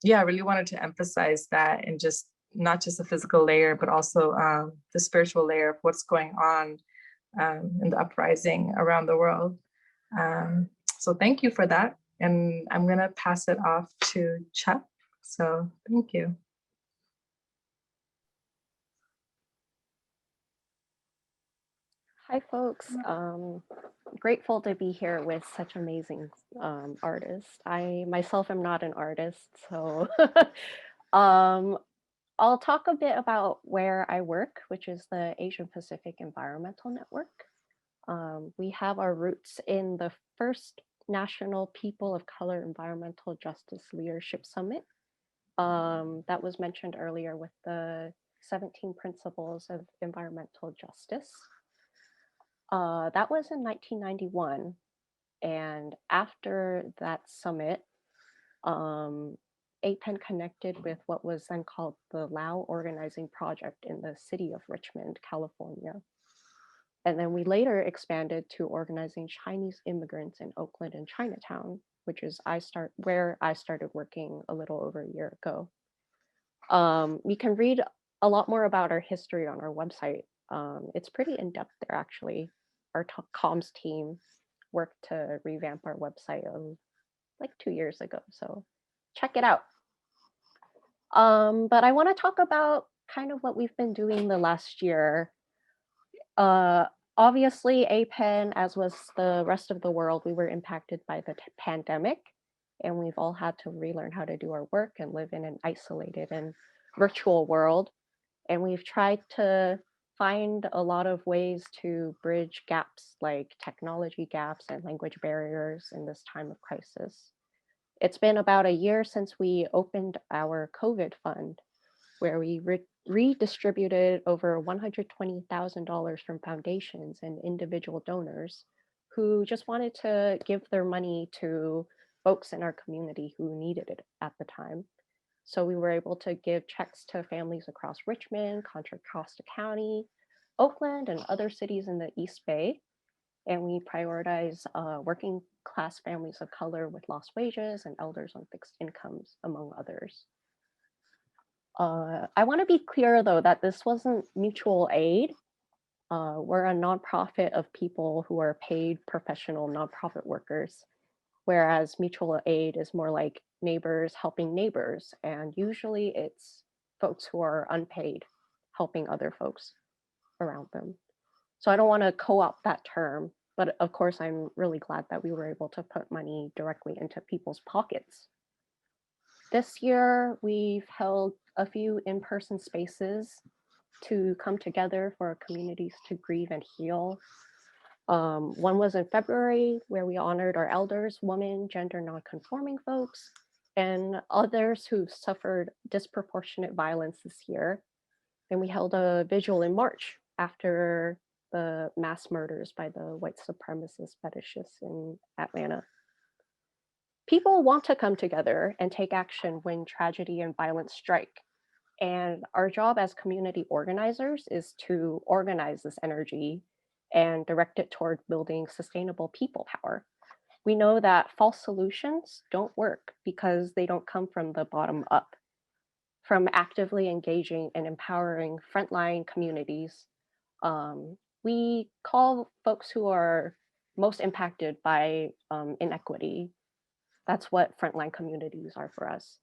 yeah, I really wanted to emphasize that, and just not just the physical layer, but also the spiritual layer of what's going on in the uprising around the world. So thank you for that. And I'm gonna pass it off to Cheuk. So thank you. Hi, folks. Grateful to be here with such amazing artists. I myself am not an artist, so I'll talk a bit about where I work, which is the Asian Pacific Environmental Network. We have our roots in the first National People of Color Environmental Justice Leadership Summit that was mentioned earlier with the 17 Principles of Environmental Justice. That was in 1991. And after that summit, APEN connected with what was then called the Lao Organizing Project in the city of Richmond, California. And then we later expanded to organizing Chinese immigrants in Oakland and Chinatown, which is where I started working a little over a year ago. You can read a lot more about our history on our website. It's pretty in-depth there, actually. Our comms team worked to revamp our website like 2 years ago, so check it out. But I want to talk about kind of what we've been doing the last year. Obviously, APEN, as was the rest of the world, we were impacted by the pandemic, and we've all had to relearn how to do our work and live in an isolated and virtual world. And we've tried to find a lot of ways to bridge gaps like technology gaps and language barriers in this time of crisis. It's been about a year since we opened our COVID fund, where we redistributed over $120,000 from foundations and individual donors who just wanted to give their money to folks in our community who needed it at the time. So we were able to give checks to families across Richmond, Contra Costa County, Oakland, and other cities in the East Bay. And we prioritize working class families of color with lost wages and elders on fixed incomes, among others. I want to be clear, though, that this wasn't mutual aid. We're a nonprofit of people who are paid professional nonprofit workers, whereas mutual aid is more like neighbors helping neighbors. And usually it's folks who are unpaid helping other folks around them. So I don't want to co-opt that term, but of course, I'm really glad that we were able to put money directly into people's pockets. This year, we've held a few in-person spaces to come together for communities to grieve and heal. One was in February, where we honored our elders, women, gender non-conforming folks, and others who suffered disproportionate violence this year. And we held a vigil in March after the mass murders by the white supremacist fetishists in Atlanta. People want to come together and take action when tragedy and violence strike. And our job as community organizers is to organize this energy and direct it toward building sustainable people power. We know that false solutions don't work because they don't come from the bottom up. From actively engaging and empowering frontline communities, we call folks who are most impacted by inequity. That's what frontline communities are for us.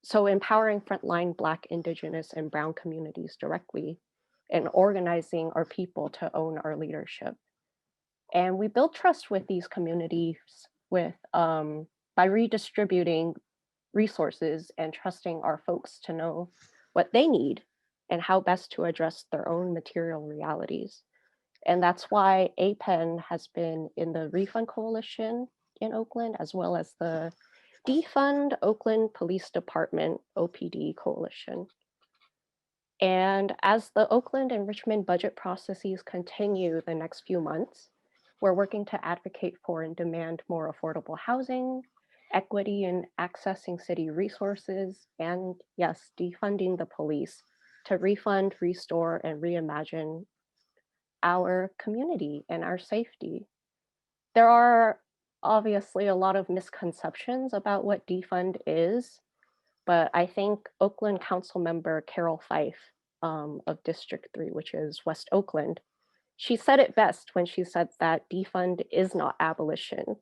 So empowering frontline Black, Indigenous, and Brown communities directly and organizing our people to own our leadership. And we build trust with these communities by redistributing resources and trusting our folks to know what they need and how best to address their own material realities. And that's why APEN has been in the Refund Coalition in Oakland, as well as the Defund Oakland Police Department, OPD Coalition. And as the Oakland and Richmond budget processes continue the next few months, we're working to advocate for and demand more affordable housing, equity in accessing city resources, and yes, defunding the police to refund, restore, and reimagine our community and our safety. There are obviously a lot of misconceptions about what defund is, but I think Oakland Council member Carol Fife of District 3, which is West Oakland, she said it best when she said that defund is not abolition,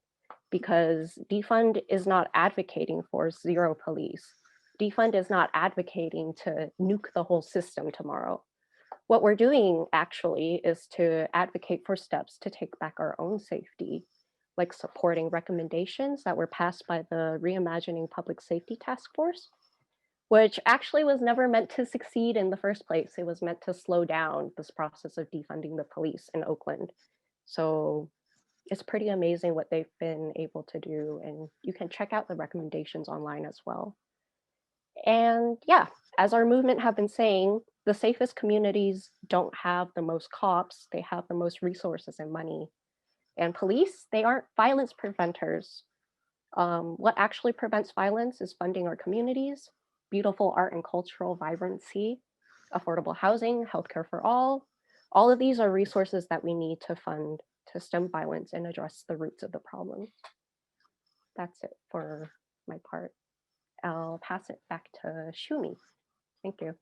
because defund is not advocating for zero police. Defund is not advocating to nuke the whole system tomorrow. What we're doing actually is to advocate for steps to take back our own safety, like supporting recommendations that were passed by the Reimagining Public Safety Task Force, which actually was never meant to succeed in the first place. It was meant to slow down this process of defunding the police in Oakland. So it's pretty amazing what they've been able to do. And you can check out the recommendations online as well. And yeah, as our movement have been saying, the safest communities don't have the most cops, they have the most resources and money. And police, they aren't violence preventers. What actually prevents violence is funding our communities, beautiful art and cultural vibrancy, affordable housing, healthcare for all. All of these are resources that we need to fund to stem violence and address the roots of the problem. That's it for my part. I'll pass it back to Shumi. Thank you.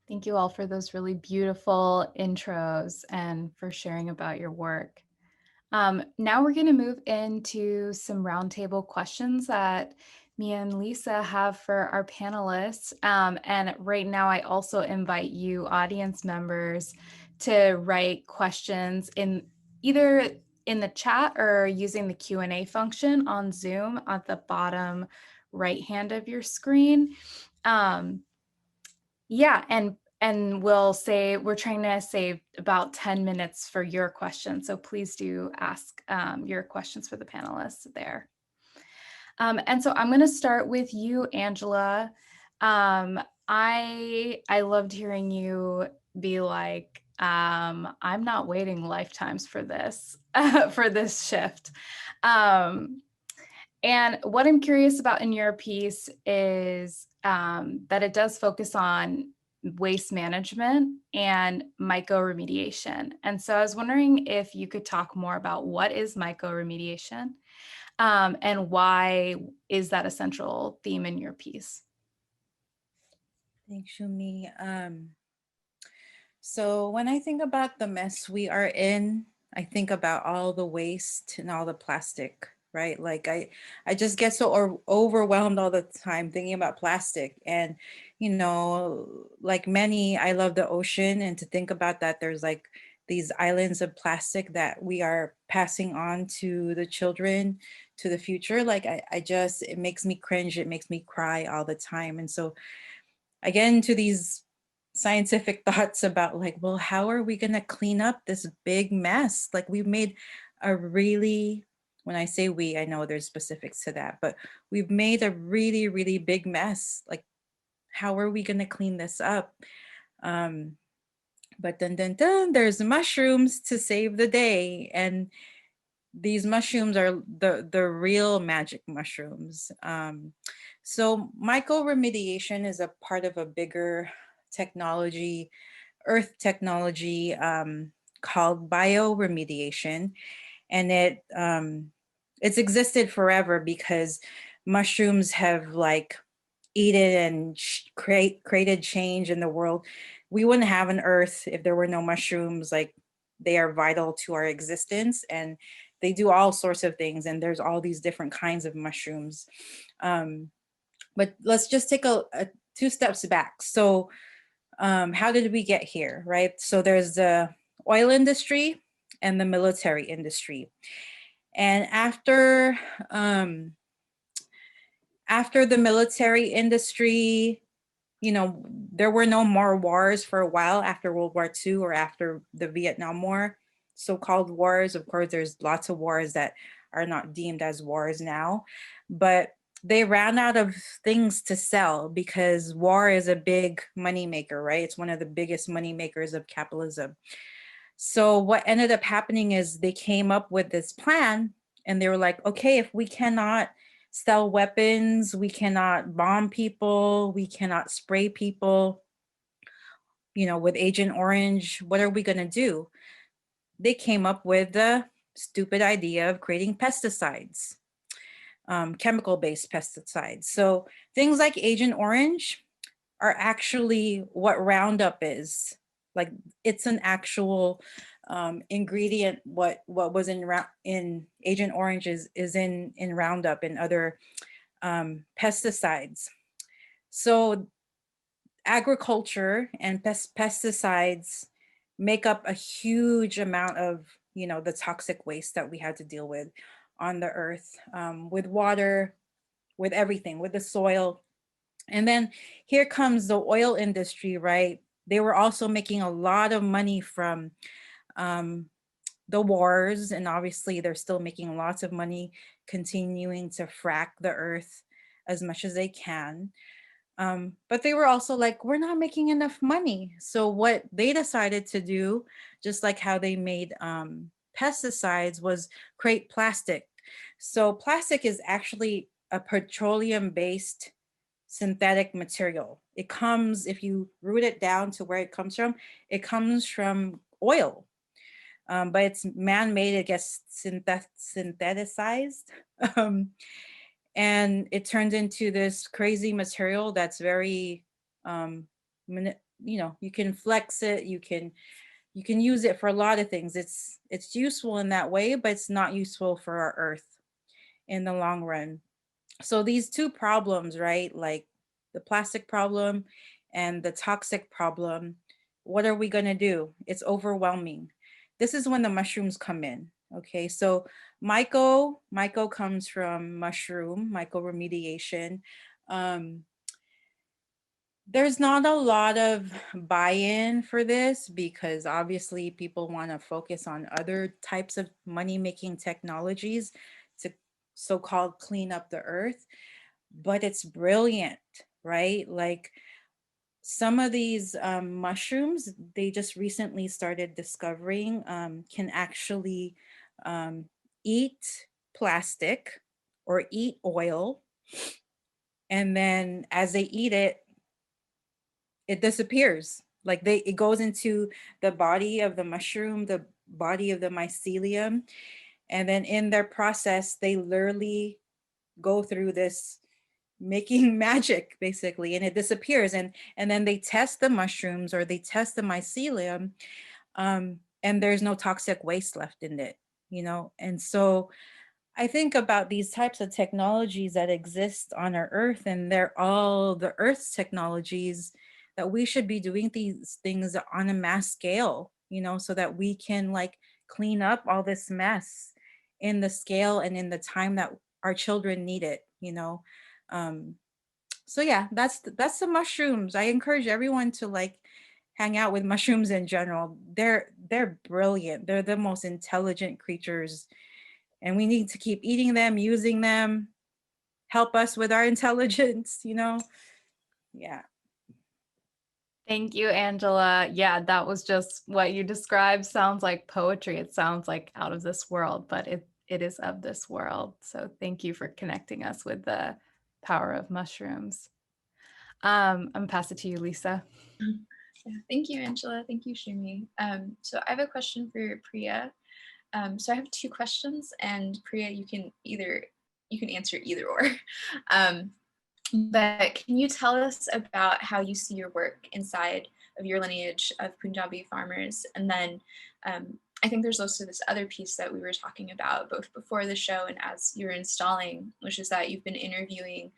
Thank you all for those really beautiful intros and for sharing about your work. Now we're going to move into some roundtable questions that me and Lisa have for our panelists. And right now I also invite you audience members to write questions in either in the chat or using the Q&A function on Zoom at the bottom right hand of your screen. Yeah, and we'll say we're trying to save about 10 minutes for your questions. So please do ask your questions for the panelists there. And so I'm going to start with you, Angela. I loved hearing you be like, I'm not waiting lifetimes for this, for this shift. And what I'm curious about in your piece is that it does focus on waste management and myco-remediation. And so I was wondering if you could talk more about what is myco-remediation and why is that a central theme in your piece? Thanks, Shumi. So when I think about the mess we are in, I think about all the waste and all the plastic, right? Like I just get so overwhelmed all the time thinking about plastic. And, you know, like many, I love the ocean, and to think about that, there's like these islands of plastic that we are passing on to the children, to the future. Like I just, it makes me cringe, it makes me cry all the time. And so I get into these scientific thoughts about like, well, how are we gonna clean up this big mess? Like we've made a really When I say we, I know there's specifics to that, but we've made a really, really big mess. Like, how are we going to clean this up? But there's mushrooms to save the day. And these mushrooms are the real magic mushrooms. So mycoremediation is a part of a bigger technology, earth technology, called bioremediation. And it's existed forever because mushrooms have like eaten and created change in the world. We wouldn't have an earth if there were no mushrooms. Like, they are vital to our existence, and they do all sorts of things, and there's all these different kinds of mushrooms. But let's just take a 2 steps back. So how did we get here, right? So there's the oil industry and the military industry. And after the military industry, you know, there were no more wars for a while after World War II or after the Vietnam War, so-called wars. Of course, there's lots of wars that are not deemed as wars now, but they ran out of things to sell because war is a big money maker, right? It's one of the biggest money makers of capitalism. So what ended up happening is they came up with this plan, and they were like, okay, if we cannot sell weapons, we cannot bomb people, we cannot spray people, you know, with Agent Orange, what are we going to do? They came up with the stupid idea of creating pesticides, chemical-based pesticides. So things like Agent Orange are actually what Roundup is. Like, it's an actual ingredient. What was in Agent Orange is in Roundup and other pesticides. So agriculture and pesticides make up a huge amount of, you know, the toxic waste that we had to deal with on the earth, with water, with everything, with the soil. And then here comes the oil industry, right? They were also making a lot of money from the wars, and obviously they're still making lots of money continuing to frack the earth as much as they can. But they were also like, we're not making enough money. So what they decided to do, just like how they made pesticides, was create plastic. So plastic is actually a petroleum-based synthetic material. It comes, if you root it down to where it comes from oil. But it's man-made, it gets syntheticized. And it turns into this crazy material that's very, you know, you can flex it, you can use it for a lot of things. It's useful in that way, but it's not useful for our earth in the long run. So these two problems, right, like the plastic problem and the toxic problem, what are we going to do? It's overwhelming. This is when the mushrooms come in. Okay, so myco comes from mushroom, mycoremediation. There's not a lot of buy-in for this because obviously people want to focus on other types of money-making technologies to so-called clean up the earth, but it's brilliant, right? Like, some of these mushrooms, they just recently started discovering can actually eat plastic or eat oil. And then as they eat it, it disappears. Like, it goes into the body of the mushroom, the body of the mycelium. And then in their process, they literally go through this making magic, basically, and it disappears. And then they test the mushrooms or they test the mycelium, and there's no toxic waste left in it, you know? And so I think about these types of technologies that exist on our earth, and they're all the earth's technologies, that we should be doing these things on a mass scale, you know, so that we can like clean up all this mess in the scale and in the time that our children need it, you know. So yeah, that's the mushrooms. I encourage everyone to like hang out with mushrooms in general. They're brilliant. They're the most intelligent creatures and we need to keep eating them, using them, help us with our intelligence, you know? Yeah. Thank you, Angela. Yeah, that was just what you described. Sounds like poetry. It sounds like out of this world, but it is of this world. So thank you for connecting us with the power of mushrooms. I'm gonna pass it to you, Lisa. Yeah, thank you, Angela. Thank you, Shumi. So I have a question for Priya. So I have two questions, and Priya, you can answer either or. But can you tell us about how you see your work inside of your lineage of Punjabi farmers? And then I think there's also this other piece that we were talking about both before the show and as you're installing, which is that you've been interviewing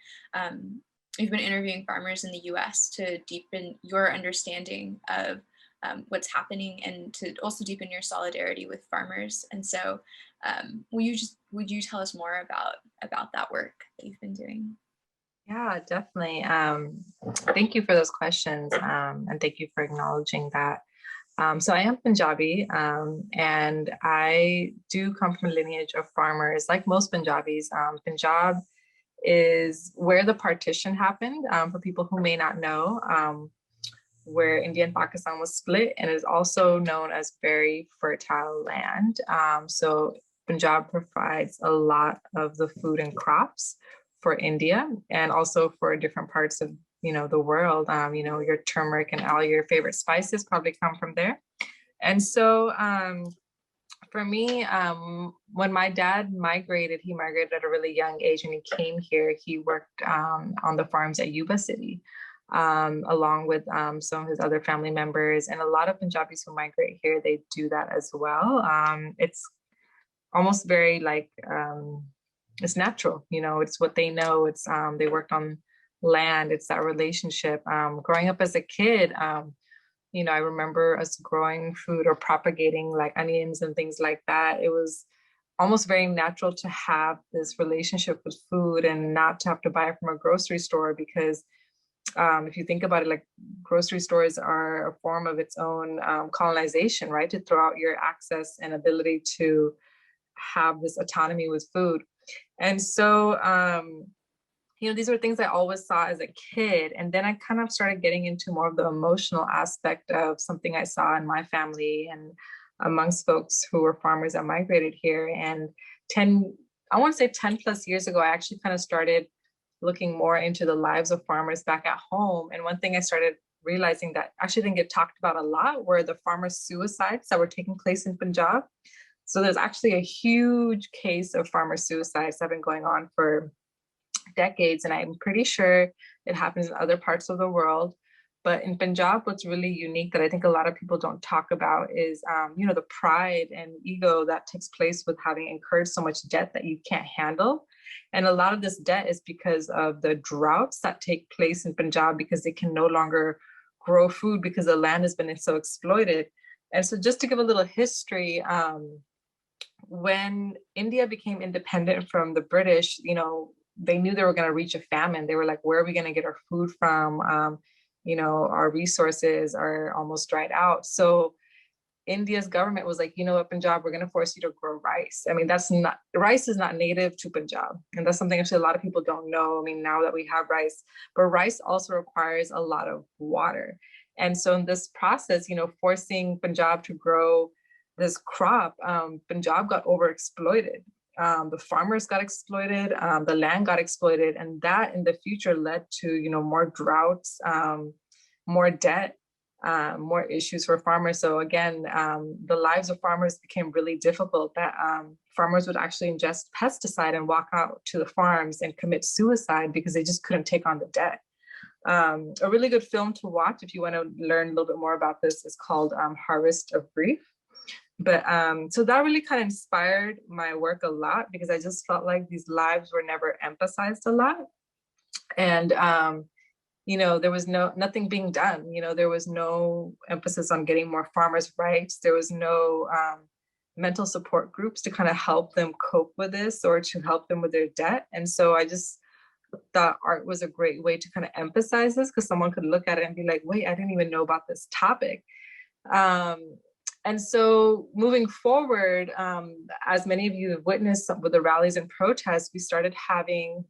farmers in the US to deepen your understanding of what's happening and to also deepen your solidarity with farmers. And so would you tell us more about that work that you've been doing? Yeah, definitely. Thank you for those questions, and thank you for acknowledging that. So I am Punjabi, and I do come from a lineage of farmers. Like most Punjabis, Punjab is where the partition happened, for people who may not know, where India and Pakistan was split, and is also known as very fertile land. So Punjab provides a lot of the food and crops for India and also for different parts of the world. Your turmeric and all your favorite spices probably come from there. And so for me, when my dad migrated, he migrated at a really young age. When he came here, he worked on the farms at Yuba City, along with some of his other family members. And a lot of Punjabis who migrate here, they do that as well. It's almost very like, it's natural, it's what they know. It's they worked on land. It's that relationship. Growing up as a kid, I remember us growing food or propagating like onions and things like that. It was almost very natural to have this relationship with food and not to have to buy it from a grocery store, because if you think about it, like grocery stores are a form of its own colonization, right? To throw out your access and ability to have this autonomy with food. And so, these were things I always saw as a kid. And then I kind of started getting into more of the emotional aspect of something I saw in my family and amongst folks who were farmers that migrated here. And 10 plus years ago, I actually kind of started looking more into the lives of farmers back at home. And one thing I started realizing that actually didn't get talked about a lot were the farmer suicides that were taking place in Punjab. So there's actually a huge case of farmer suicides that have been going on for decades, and I'm pretty sure it happens in other parts of the world. But in Punjab, what's really unique that I think a lot of people don't talk about is, the pride and ego that takes place with having incurred so much debt that you can't handle. And a lot of this debt is because of the droughts that take place in Punjab, because they can no longer grow food because the land has been so exploited. And so just to give a little history, when India became independent from the British, they knew they were going to reach a famine. They were like, where are we going to get our food from? Our resources are almost dried out. So India's government was like, Punjab, we're going to force you to grow rice. I mean, rice is not native to Punjab. And that's something actually a lot of people don't know. I mean, now that we have rice, but rice also requires a lot of water. And so in this process, forcing Punjab to grow this crop, Punjab got overexploited. The farmers got exploited, the land got exploited, and that in the future led to, more droughts, more debt, more issues for farmers. So again, the lives of farmers became really difficult, that farmers would actually ingest pesticide and walk out to the farms and commit suicide because they just couldn't take on the debt. A really good film to watch if you want to learn a little bit more about this is called Harvest of Grief. But so that really kind of inspired my work a lot, because I just felt like these lives were never emphasized a lot. And, there was nothing being done. There was no emphasis on getting more farmers' rights. There was no mental support groups to kind of help them cope with this or to help them with their debt. And so I just thought art was a great way to kind of emphasize this, because someone could look at it and be like, wait, I didn't even know about this topic. And so moving forward, as many of you have witnessed with the rallies and protests, we started having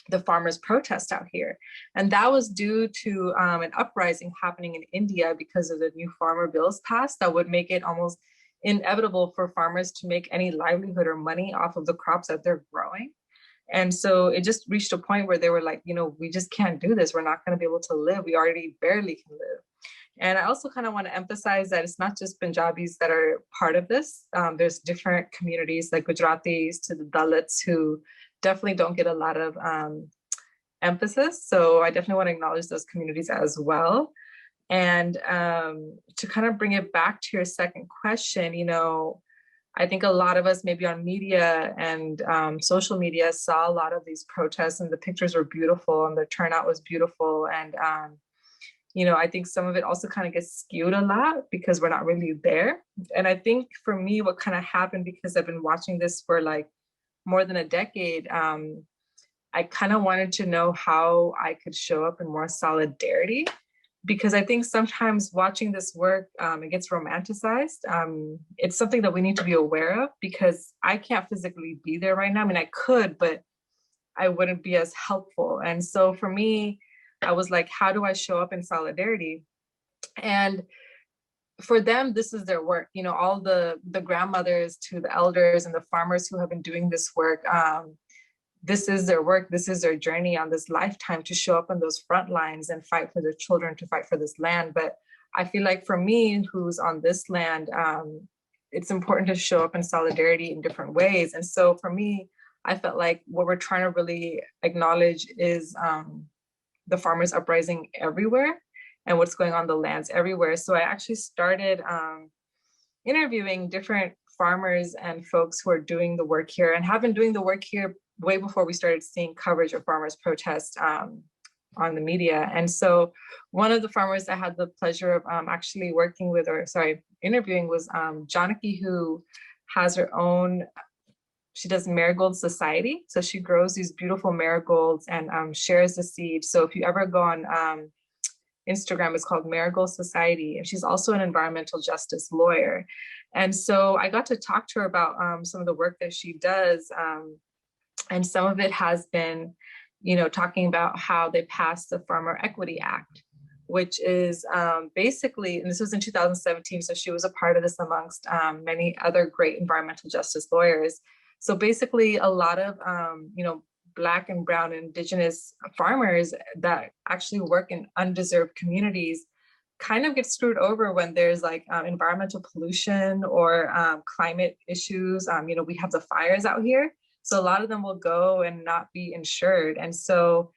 the farmers protest out here. And that was due to an uprising happening in India because of the new farmer bills passed that would make it almost inevitable for farmers to make any livelihood or money off of the crops that they're growing. And so it just reached a point where they were like, you know, we just can't do this. We're not going to be able to live. We already barely can live. And I also kind of want to emphasize that it's not just Punjabis that are part of this. There's different communities like Gujaratis to the Dalits who definitely don't get a lot of emphasis. So I definitely want to acknowledge those communities as well. And to kind of bring it back to your second question, you know, I think a lot of us maybe on media and social media saw a lot of these protests and the pictures were beautiful and the turnout was beautiful. And, you know, I think some of it also kind of gets skewed a lot because we're not really there. And I think for me, what kind of happened, because I've been watching this for like more than a decade, I kind of wanted to know how I could show up in more solidarity, because I think sometimes watching this work, it gets romanticized. It's something that we need to be aware of because I can't physically be there right now. I mean, I could, but I wouldn't be as helpful. And so for me, I was like, how do I show up in solidarity? And for them, this is their work. You know, all the grandmothers to the elders and the farmers who have been doing this work, this is their work. This is their journey on this lifetime to show up on those front lines and fight for their children, to fight for this land. But I feel like for me, who's on this land, it's important to show up in solidarity in different ways. And so for me, I felt like what we're trying to really acknowledge is the farmers uprising everywhere and what's going on the lands everywhere. So I actually started interviewing different farmers and folks who are doing the work here and have been doing the work here way before we started seeing coverage of farmers protest on the media. And so one of the farmers I had the pleasure of actually working with, or sorry, interviewing was Janaki, who has her own, she does Marigold Society. So she grows these beautiful marigolds and shares the seed. So if you ever go on Instagram, it's called Marigold Society. And she's also an environmental justice lawyer. And so I got to talk to her about some of the work that she does. And some of it has been, you know, talking about how they passed the Farmer Equity Act, which is basically, and this was in 2017, so she was a part of this amongst many other great environmental justice lawyers. So basically a lot of, you know, Black and Brown and Indigenous farmers that actually work in undeserved communities kind of get screwed over when there's like environmental pollution or climate issues. You know, we have the fires out here. So a lot of them will go and not be insured. And so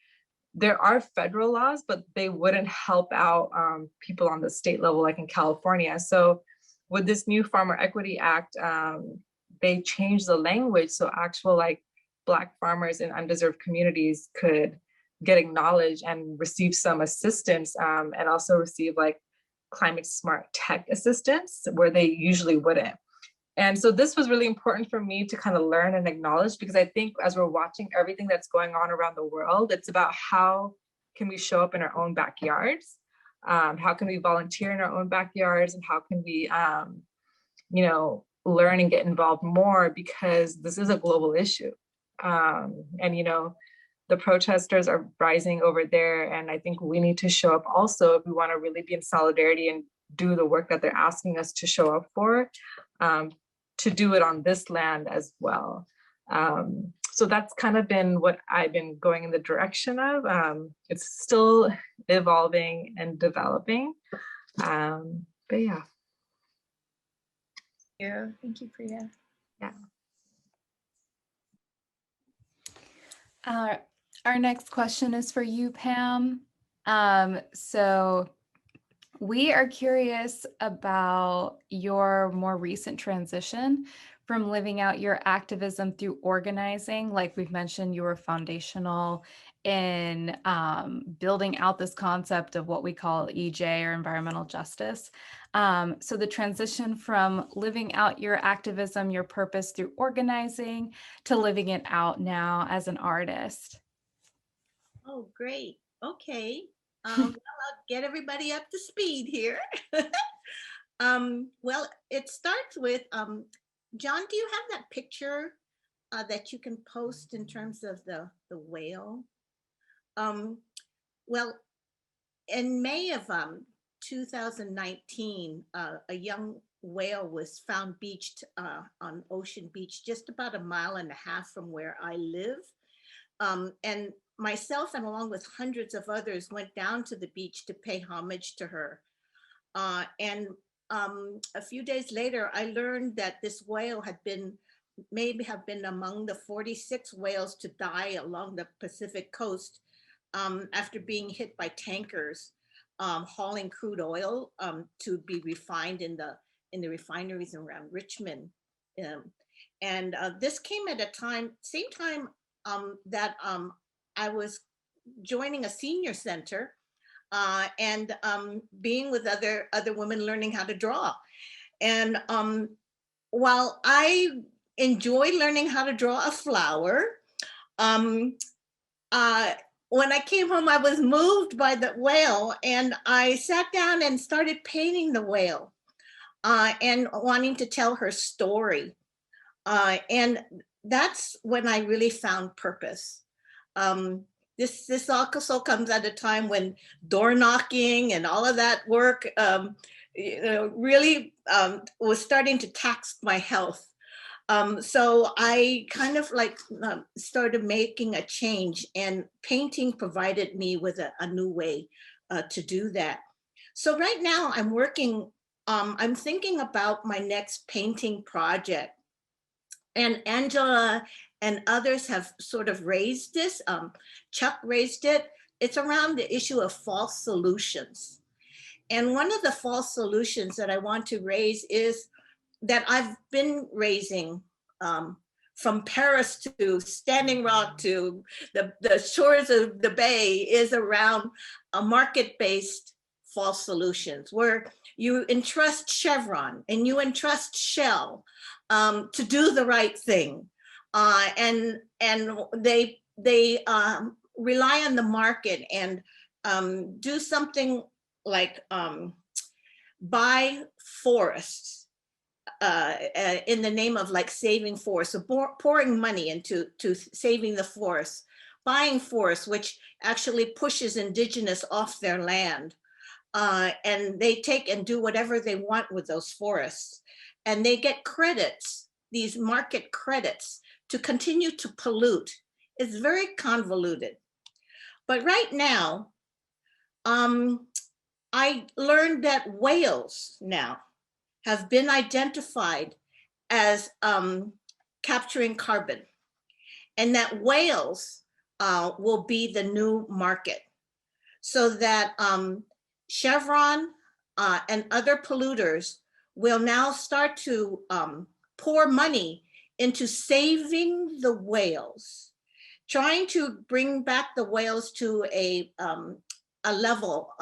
there are federal laws, but they wouldn't help out people on the state level, like in California. So with this new Farmer Equity Act, they changed the language so actual like Black farmers in undeserved communities could get acknowledged and receive some assistance and also receive like climate smart tech assistance where they usually wouldn't. And so this was really important for me to kind of learn and acknowledge, because I think as we're watching everything that's going on around the world, it's about how can we show up in our own backyards? How can we volunteer in our own backyards? And how can we, you know, learn and get involved more, because this is a global issue. And, you know, the protesters are rising over there. And I think we need to show up also if we want to really be in solidarity and do the work that they're asking us to show up for, to do it on this land as well. So that's kind of been what I've been going in the direction of. It's still evolving and developing, but yeah. Thank you, Priya. Yeah. Our next question is for you, Pam. So we are curious about your more recent transition from living out your activism through organizing. Like we've mentioned, you were foundational in building out this concept of what we call EJ, or environmental justice. So the transition from living out your activism, your purpose through organizing, to living it out now as an artist. Oh, great. Okay. Well, I'll get everybody up to speed here. Well, it starts with, John, do you have that picture that you can post in terms of the whale? Well, in May of 2019, a young whale was found beached on Ocean Beach, just about 1.5 miles from where I live. And myself, and along with hundreds of others, went down to the beach to pay homage to her. And a few days later, I learned that this whale had been, maybe have been among the 46 whales to die along the Pacific coast after being hit by tankers hauling crude oil to be refined in the refineries around Richmond. And this came at a time, same time that I was joining a senior center and being with other women learning how to draw. And while I enjoy learning how to draw a flower, when I came home, I was moved by the whale, and I sat down and started painting the whale and wanting to tell her story. And that's when I really found purpose. This also comes at a time when door knocking and all of that work really was starting to tax my health. So I kind of like started making a change, and painting provided me with a new way to do that. So right now I'm working, I'm thinking about my next painting project. And Angela and others have sort of raised this. Chuck raised it. It's around the issue of false solutions. And one of the false solutions that I want to raise is that I've been raising from Paris to Standing Rock to the shores of the Bay is around a market-based false solutions, where you entrust Chevron and you entrust Shell to do the right thing, and they rely on the market and do something like buy forests in the name of like saving forests, so pouring money into saving the forests, buying forests, which actually pushes indigenous off their land. And they take and do whatever they want with those forests. And they get credits, these market credits, to continue to pollute. It's very convoluted. But right now, I learned that whales now have been identified as capturing carbon, and that whales will be the new market, so that Chevron and other polluters will now start to pour money into saving the whales, trying to bring back the whales to a level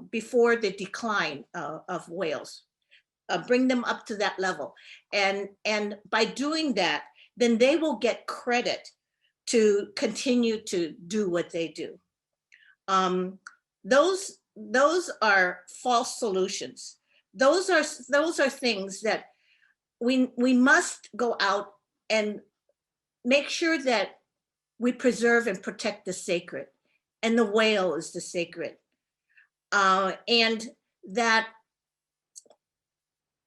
before the decline of whales, bring them up to that level. And by doing that, then they will get credit to continue to do what they do. Those are false solutions. Those are things that we must go out and make sure that we preserve and protect the sacred, and the whale is the sacred. And that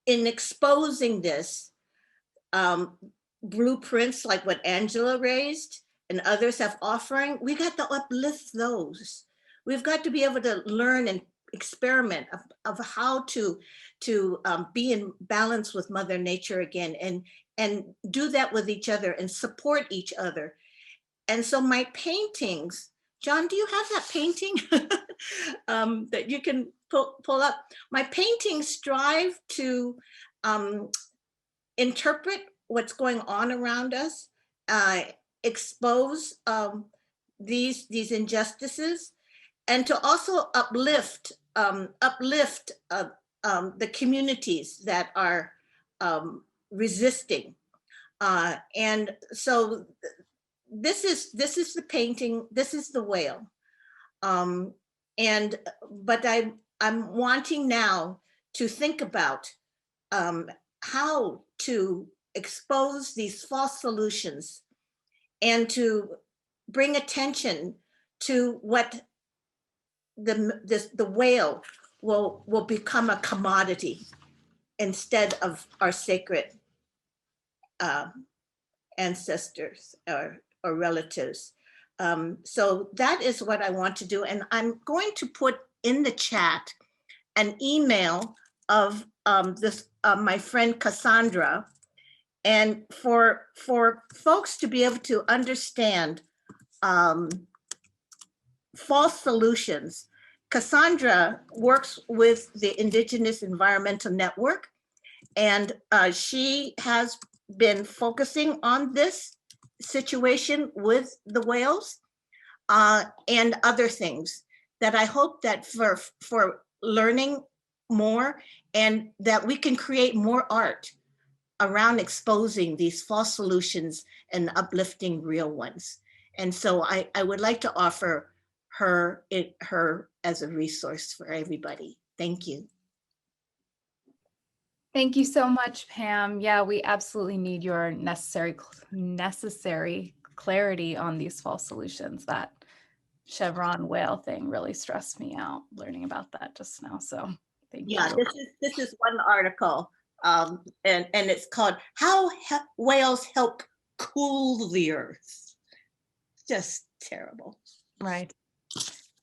in exposing this, blueprints like what Angela raised and others have offering, we got to uplift those. We've got to be able to learn and experiment of how to be in balance with Mother Nature again, and do that with each other and support each other. And so my paintings, John, do you have that painting that you can pull up? My paintings strive to interpret what's going on around us, expose these injustices, and to also uplift the communities that are resisting. And so this is the painting, this is the whale. But I'm wanting now to think about how to expose these false solutions and to bring attention to what the whale will become a commodity instead of our sacred ancestors or relatives. So that is what I want to do. And I'm going to put in the chat an email of my friend Cassandra. And for folks to be able to understand false solutions, Cassandra works with the Indigenous Environmental Network, and she has been focusing on this situation with the whales and other things that I hope that for learning more, and that we can create more art around exposing these false solutions and uplifting real ones. And so I would like to offer her as a resource for everybody. Thank you. Thank you so much, Pam. Yeah, we absolutely need your necessary clarity on these false solutions. That chevron whale thing really stressed me out learning about that just now. So thank you. Yeah, this is one article, and it's called "How Whales Help Cool the Earth." Just terrible. Right.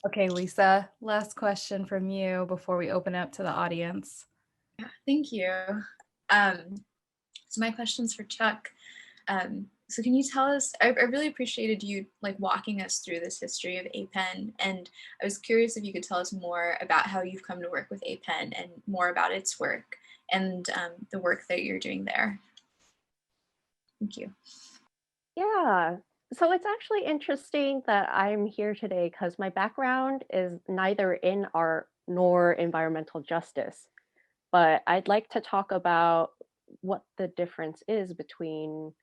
Okay, Lisa, last question from you before we open up to the audience. Yeah, thank you. So my question's for Chuck. So can you tell us, I really appreciated you like walking us through this history of APEN, and I was curious if you could tell us more about how you've come to work with APEN and more about its work and the work that you're doing there. Thank you. Yeah, so it's actually interesting that I'm here today because my background is neither in art nor environmental justice, but I'd like to talk about what the difference is between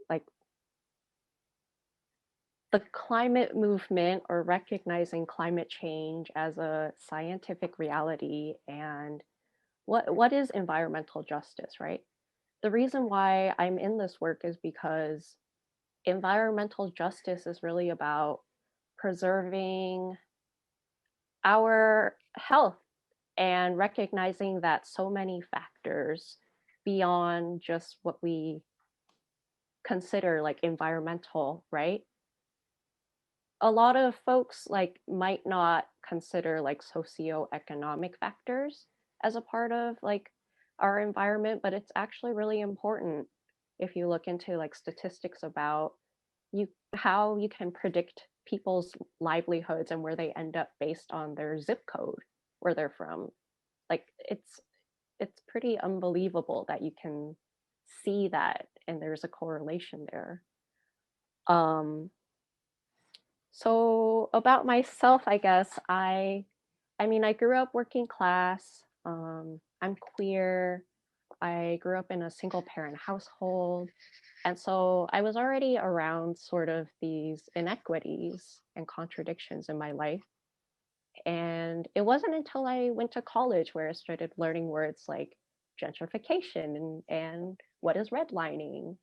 like the climate movement or recognizing climate change as a scientific reality and what is environmental justice, right? The reason why I'm in this work is because environmental justice is really about preserving our health and recognizing that so many factors beyond just what we consider like environmental, right? A lot of folks like might not consider like socioeconomic factors as a part of like our environment, but it's actually really important if you look into like statistics about how you can predict people's livelihoods and where they end up based on their zip code where they're from. Like it's pretty unbelievable that you can see that and there's a correlation there. So about myself, I guess I mean I grew up working class. I'm queer. I grew up in a single parent household. And so I was already around sort of these inequities and contradictions in my life. And it wasn't until I went to college where I started learning words like gentrification and what is redlining.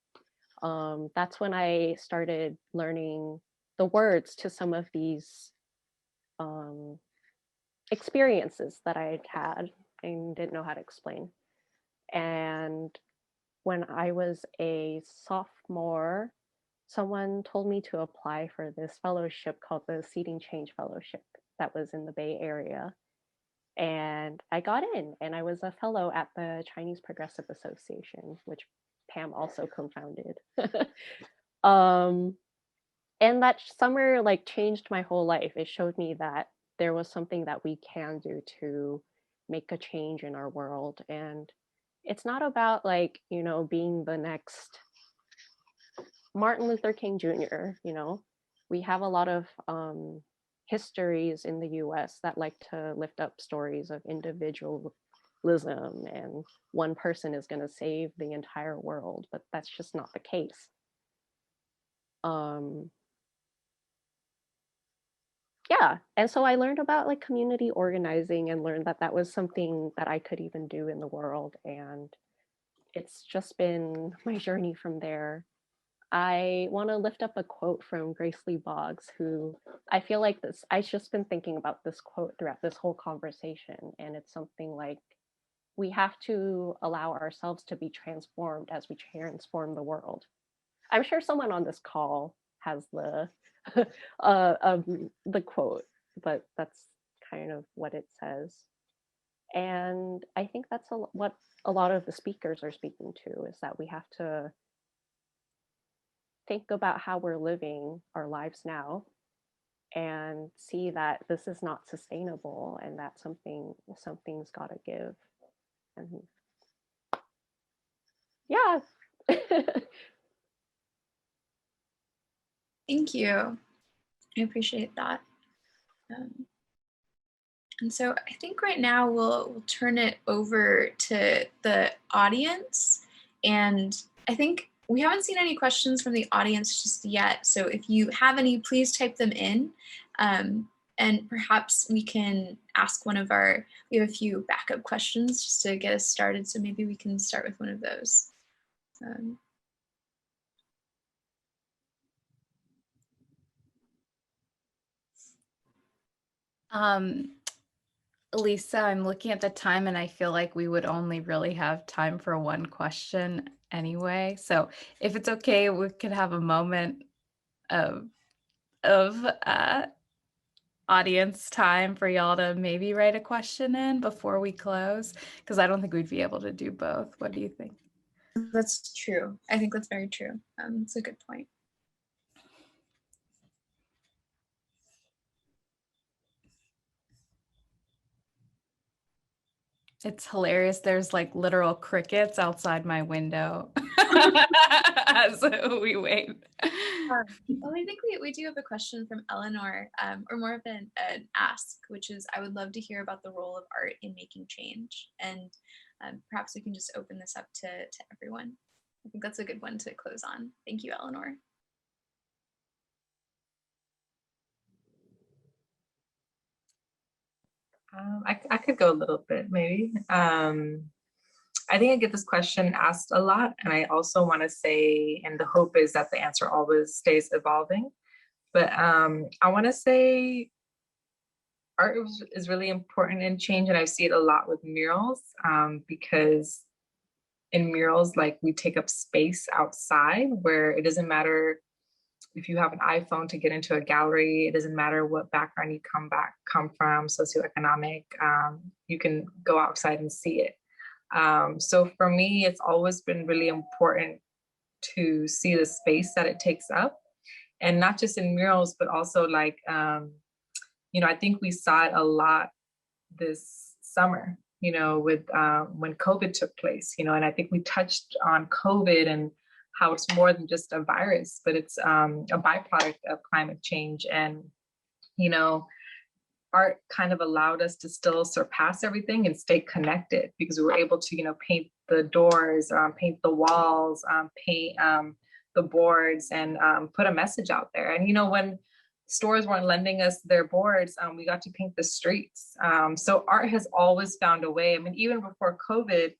That's when I started learning the words to some of these experiences that I had and didn't know how to explain. And when I was a sophomore, someone told me to apply for this fellowship called the Seeding Change Fellowship that was in the Bay Area. And I got in, and I was a fellow at the Chinese Progressive Association, which Pam also co-founded. And that summer like changed my whole life. It showed me that there was something that we can do to make a change in our world. And it's not about like, you know, being the next Martin Luther King Jr., you know. We have a lot of histories in the US that like to lift up stories of individualism and one person is going to save the entire world, but that's just not the case. yeah, and so I learned about like community organizing and learned that that was something that I could even do in the world. And it's just been my journey from there. I want to lift up a quote from Grace Lee Boggs, who I feel like this, I've just been thinking about this quote throughout this whole conversation. And it's something like, we have to allow ourselves to be transformed as we transform the world. I'm sure someone on this call has the the quote, but that's kind of what it says. And I think that's what a lot of the speakers are speaking to, is that we have to think about how we're living our lives now and see that this is not sustainable and that something's got to give. And yeah. Thank you. I appreciate that. And so I think right now we'll turn it over to the audience. And I think we haven't seen any questions from the audience just yet. So if you have any, please type them in. And perhaps we can ask one of we have a few backup questions just to get us started. So maybe we can start with one of those. Lisa, I'm looking at the time and I feel like we would only really have time for one question anyway. So if it's okay, we could have a moment of audience time for y'all to maybe write a question in before we close, because I don't think we'd be able to do both. What do you think? That's true. I think that's very true. It's a good point. It's hilarious. There's like literal crickets outside my window as we wait. Well, I think we do have a question from Eleanor, or more of an ask, which is, I would love to hear about the role of art in making change. And perhaps we can just open this up to everyone. I think that's a good one to close on. Thank you, Eleanor. I could go a little bit, maybe. I think I get this question asked a lot, and I also want to say, and the hope is that the answer always stays evolving. But I want to say art is really important in change, and I see it a lot with murals, because in murals, like, we take up space outside where it doesn't matter if you have an iPhone to get into a gallery, it doesn't matter what background you come from, socioeconomic, you can go outside and see it. So for me, it's always been really important to see the space that it takes up, and not just in murals, but also like, I think we saw it a lot this summer, with when COVID took place, and I think we touched on COVID and how it's more than just a virus, but it's a byproduct of climate change. And, art kind of allowed us to still surpass everything and stay connected, because we were able to, paint the doors, paint the walls, paint the boards, and put a message out there. And, when stores weren't lending us their boards, we got to paint the streets. So art has always found a way. I mean, even before COVID,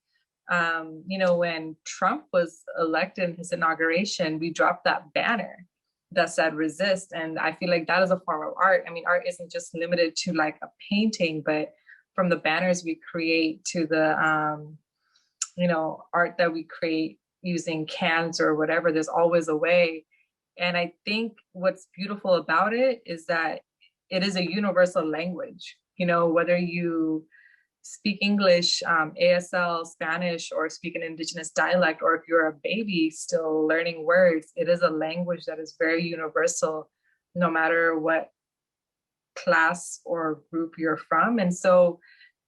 when Trump was elected in his inauguration, we dropped that banner that said resist. And I feel like that is a form of art. I mean, art isn't just limited to like a painting, but from the banners we create to the, art that we create using cans or whatever, there's always a way. And I think what's beautiful about it is that it is a universal language, whether you speak English, ASL, Spanish, or speak an indigenous dialect, or if you're a baby still learning words, it is a language that is very universal, no matter what class or group you're from. And so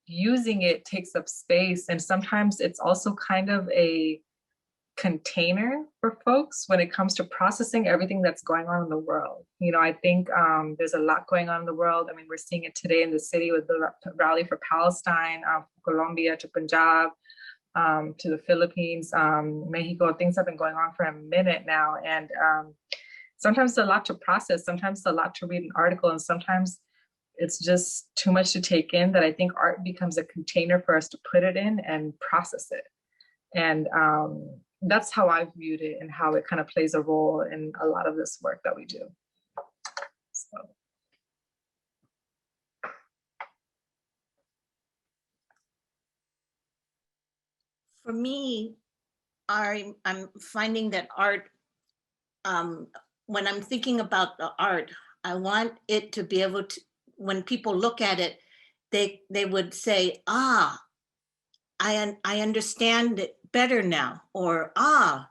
using it takes up space. And sometimes it's also kind of a container for folks when it comes to processing everything that's going on in the world. I think there's a lot going on in the world. I mean, we're seeing it today in the city with the rally for Palestine, Colombia to Punjab, to the Philippines, Mexico. Things have been going on for a minute now. And sometimes it's a lot to process. Sometimes it's a lot to read an article. And sometimes it's just too much to take in, that I think art becomes a container for us to put it in and process it. And that's how I've viewed it, and how it kind of plays a role in a lot of this work that we do. So. For me, I'm finding that art, when I'm thinking about the art, I want it to be able to, when people look at it, they would say, ah, I understand it better now, or ah,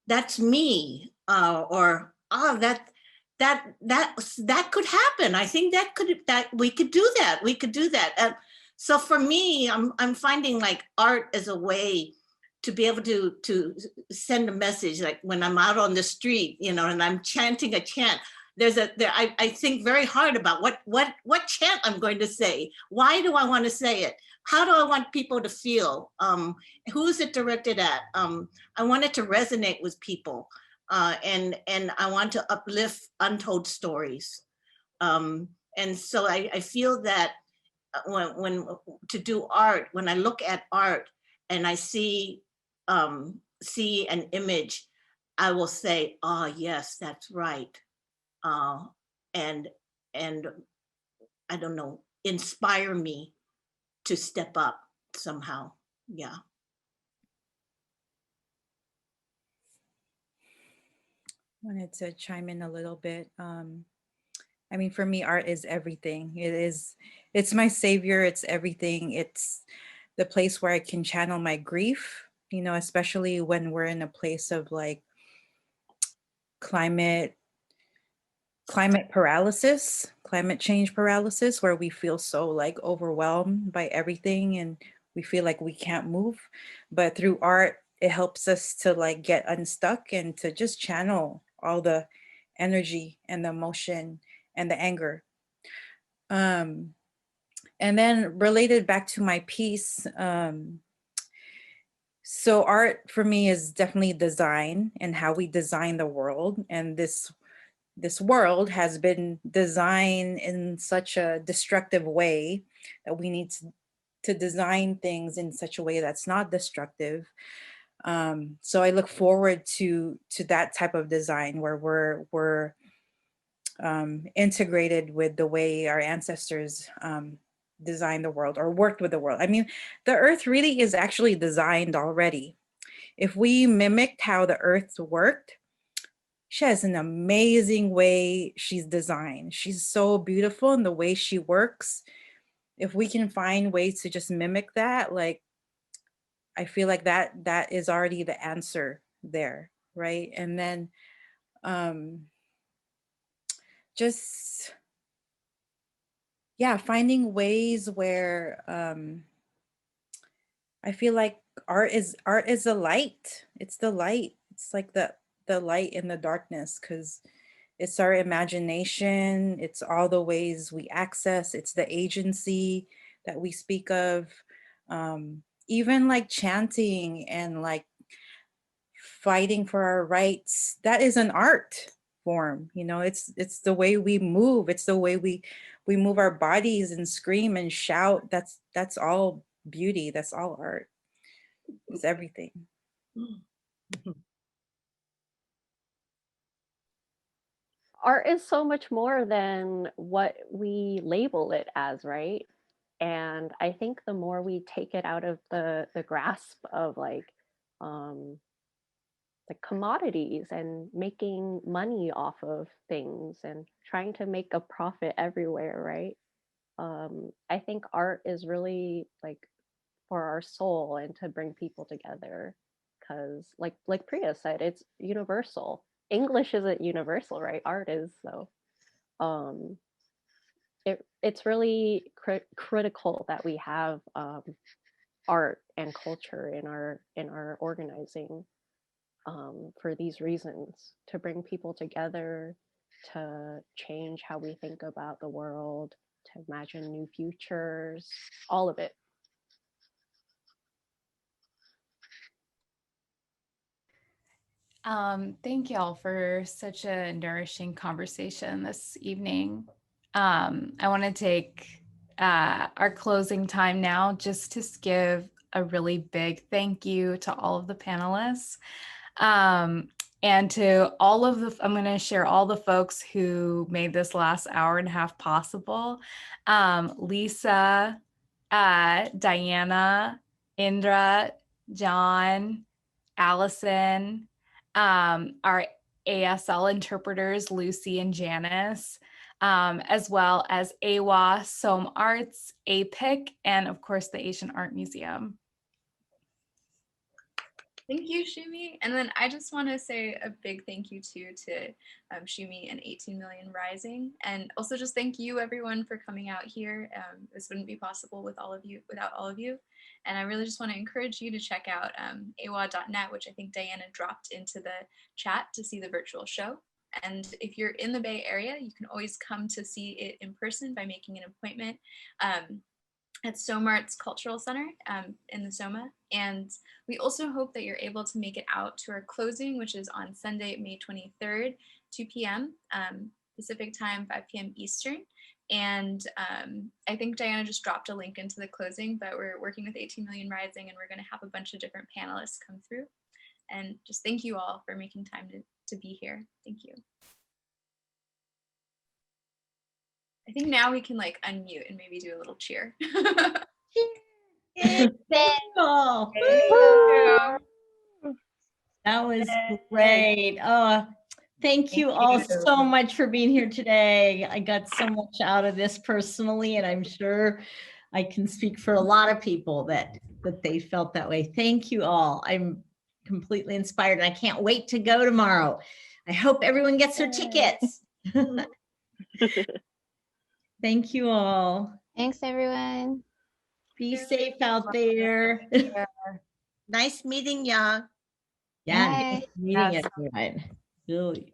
that's me, or ah, that could happen. I think that we could do that. We could do that. So for me, I'm finding like art as a way to be able to send a message. Like when I'm out on the street, you know, and I'm chanting a chant. I think very hard about what chant I'm going to say. Why do I want to say it? How do I want people to feel? Who is it directed at? I want it to resonate with people, and I want to uplift untold stories. And so I feel that when to do art, when I look at art and I see an image, I will say, "Oh yes, that's right," and I don't know, inspire me to step up somehow. Yeah. Wanted to chime in a little bit. I mean, for me, art is everything. It's my savior. It's everything. It's the place where I can channel my grief, you know, especially when we're in a place of like climate paralysis, climate change paralysis, where we feel so like overwhelmed by everything and we feel like we can't move. But through art, it helps us to like get unstuck and to just channel all the energy and the emotion and the anger. And then related back to my piece, so art for me is definitely design and how we design the world. And this world has been designed in such a destructive way that we need to design things in such a way that's not destructive. So I look forward to that type of design where we're integrated with the way our ancestors designed the world or worked with the world. I mean, the earth really is actually designed already. If we mimicked how the earth worked, she has an amazing way she's designed. She's so beautiful in the way she works. If we can find ways to just mimic that, like, I feel like that is already the answer there, right? And then just, yeah, finding ways where I feel like art is a light. It's the light. It's like the light in the darkness, because it's our imagination. It's all the ways we access. It's the agency that we speak of. Even like chanting and like fighting for our rights, that is an art form. You know, it's the way we move. It's the way we move our bodies and scream and shout. That's all beauty. That's all art. It's everything. Art is so much more than what we label it as, right? And I think the more we take it out of the grasp of like the commodities and making money off of things and trying to make a profit everywhere, right? I think art is really like for our soul and to bring people together, because like Priya said, it's universal. English isn't universal, right? Art is. So it's really critical that we have art and culture in our organizing, for these reasons, to bring people together, to change how we think about the world, to imagine new futures, all of it. Thank y'all for such a nourishing conversation this evening. I want to take our closing time now just to give a really big thank you to all of the panelists. And to all of the, I'm going to share all the folks who made this last hour and a half possible. Lisa, Diana, Indra, John, Allison, our ASL interpreters, Lucy and Janice, as well as AWA, SOMArts, APIC, and of course the Asian Art Museum. Thank you, Shumi. And then I just want to say a big thank you too to Shumi and 18 Million Rising. And also just thank you everyone for coming out here. This wouldn't be possible without all of you. And I really just want to encourage you to check out awa.net, which I think Diana dropped into the chat to see the virtual show. And if you're in the Bay Area, you can always come to see it in person by making an appointment at SOMArts Cultural Center in the Soma. And we also hope that you're able to make it out to our closing, which is on Sunday, May 23rd, 2 p.m. Pacific time, 5 p.m. Eastern. And I think Diana just dropped a link into the closing, but we're working with 18 Million Rising, and we're going to have a bunch of different panelists come through. And just thank you all for making time to be here. Thank you. I think now we can like unmute and maybe do a little cheer. Thank you all. That was great. Oh, thank you all so much for being here today. I got so much out of this personally, and I'm sure I can speak for a lot of people that they felt that way. Thank you all. I'm completely inspired, and I can't wait to go tomorrow. I hope everyone gets their tickets. Thank you all. Thanks, everyone. Be safe out there. Nice meeting y'all. Yeah, Bye. nice meeting everyone. Really.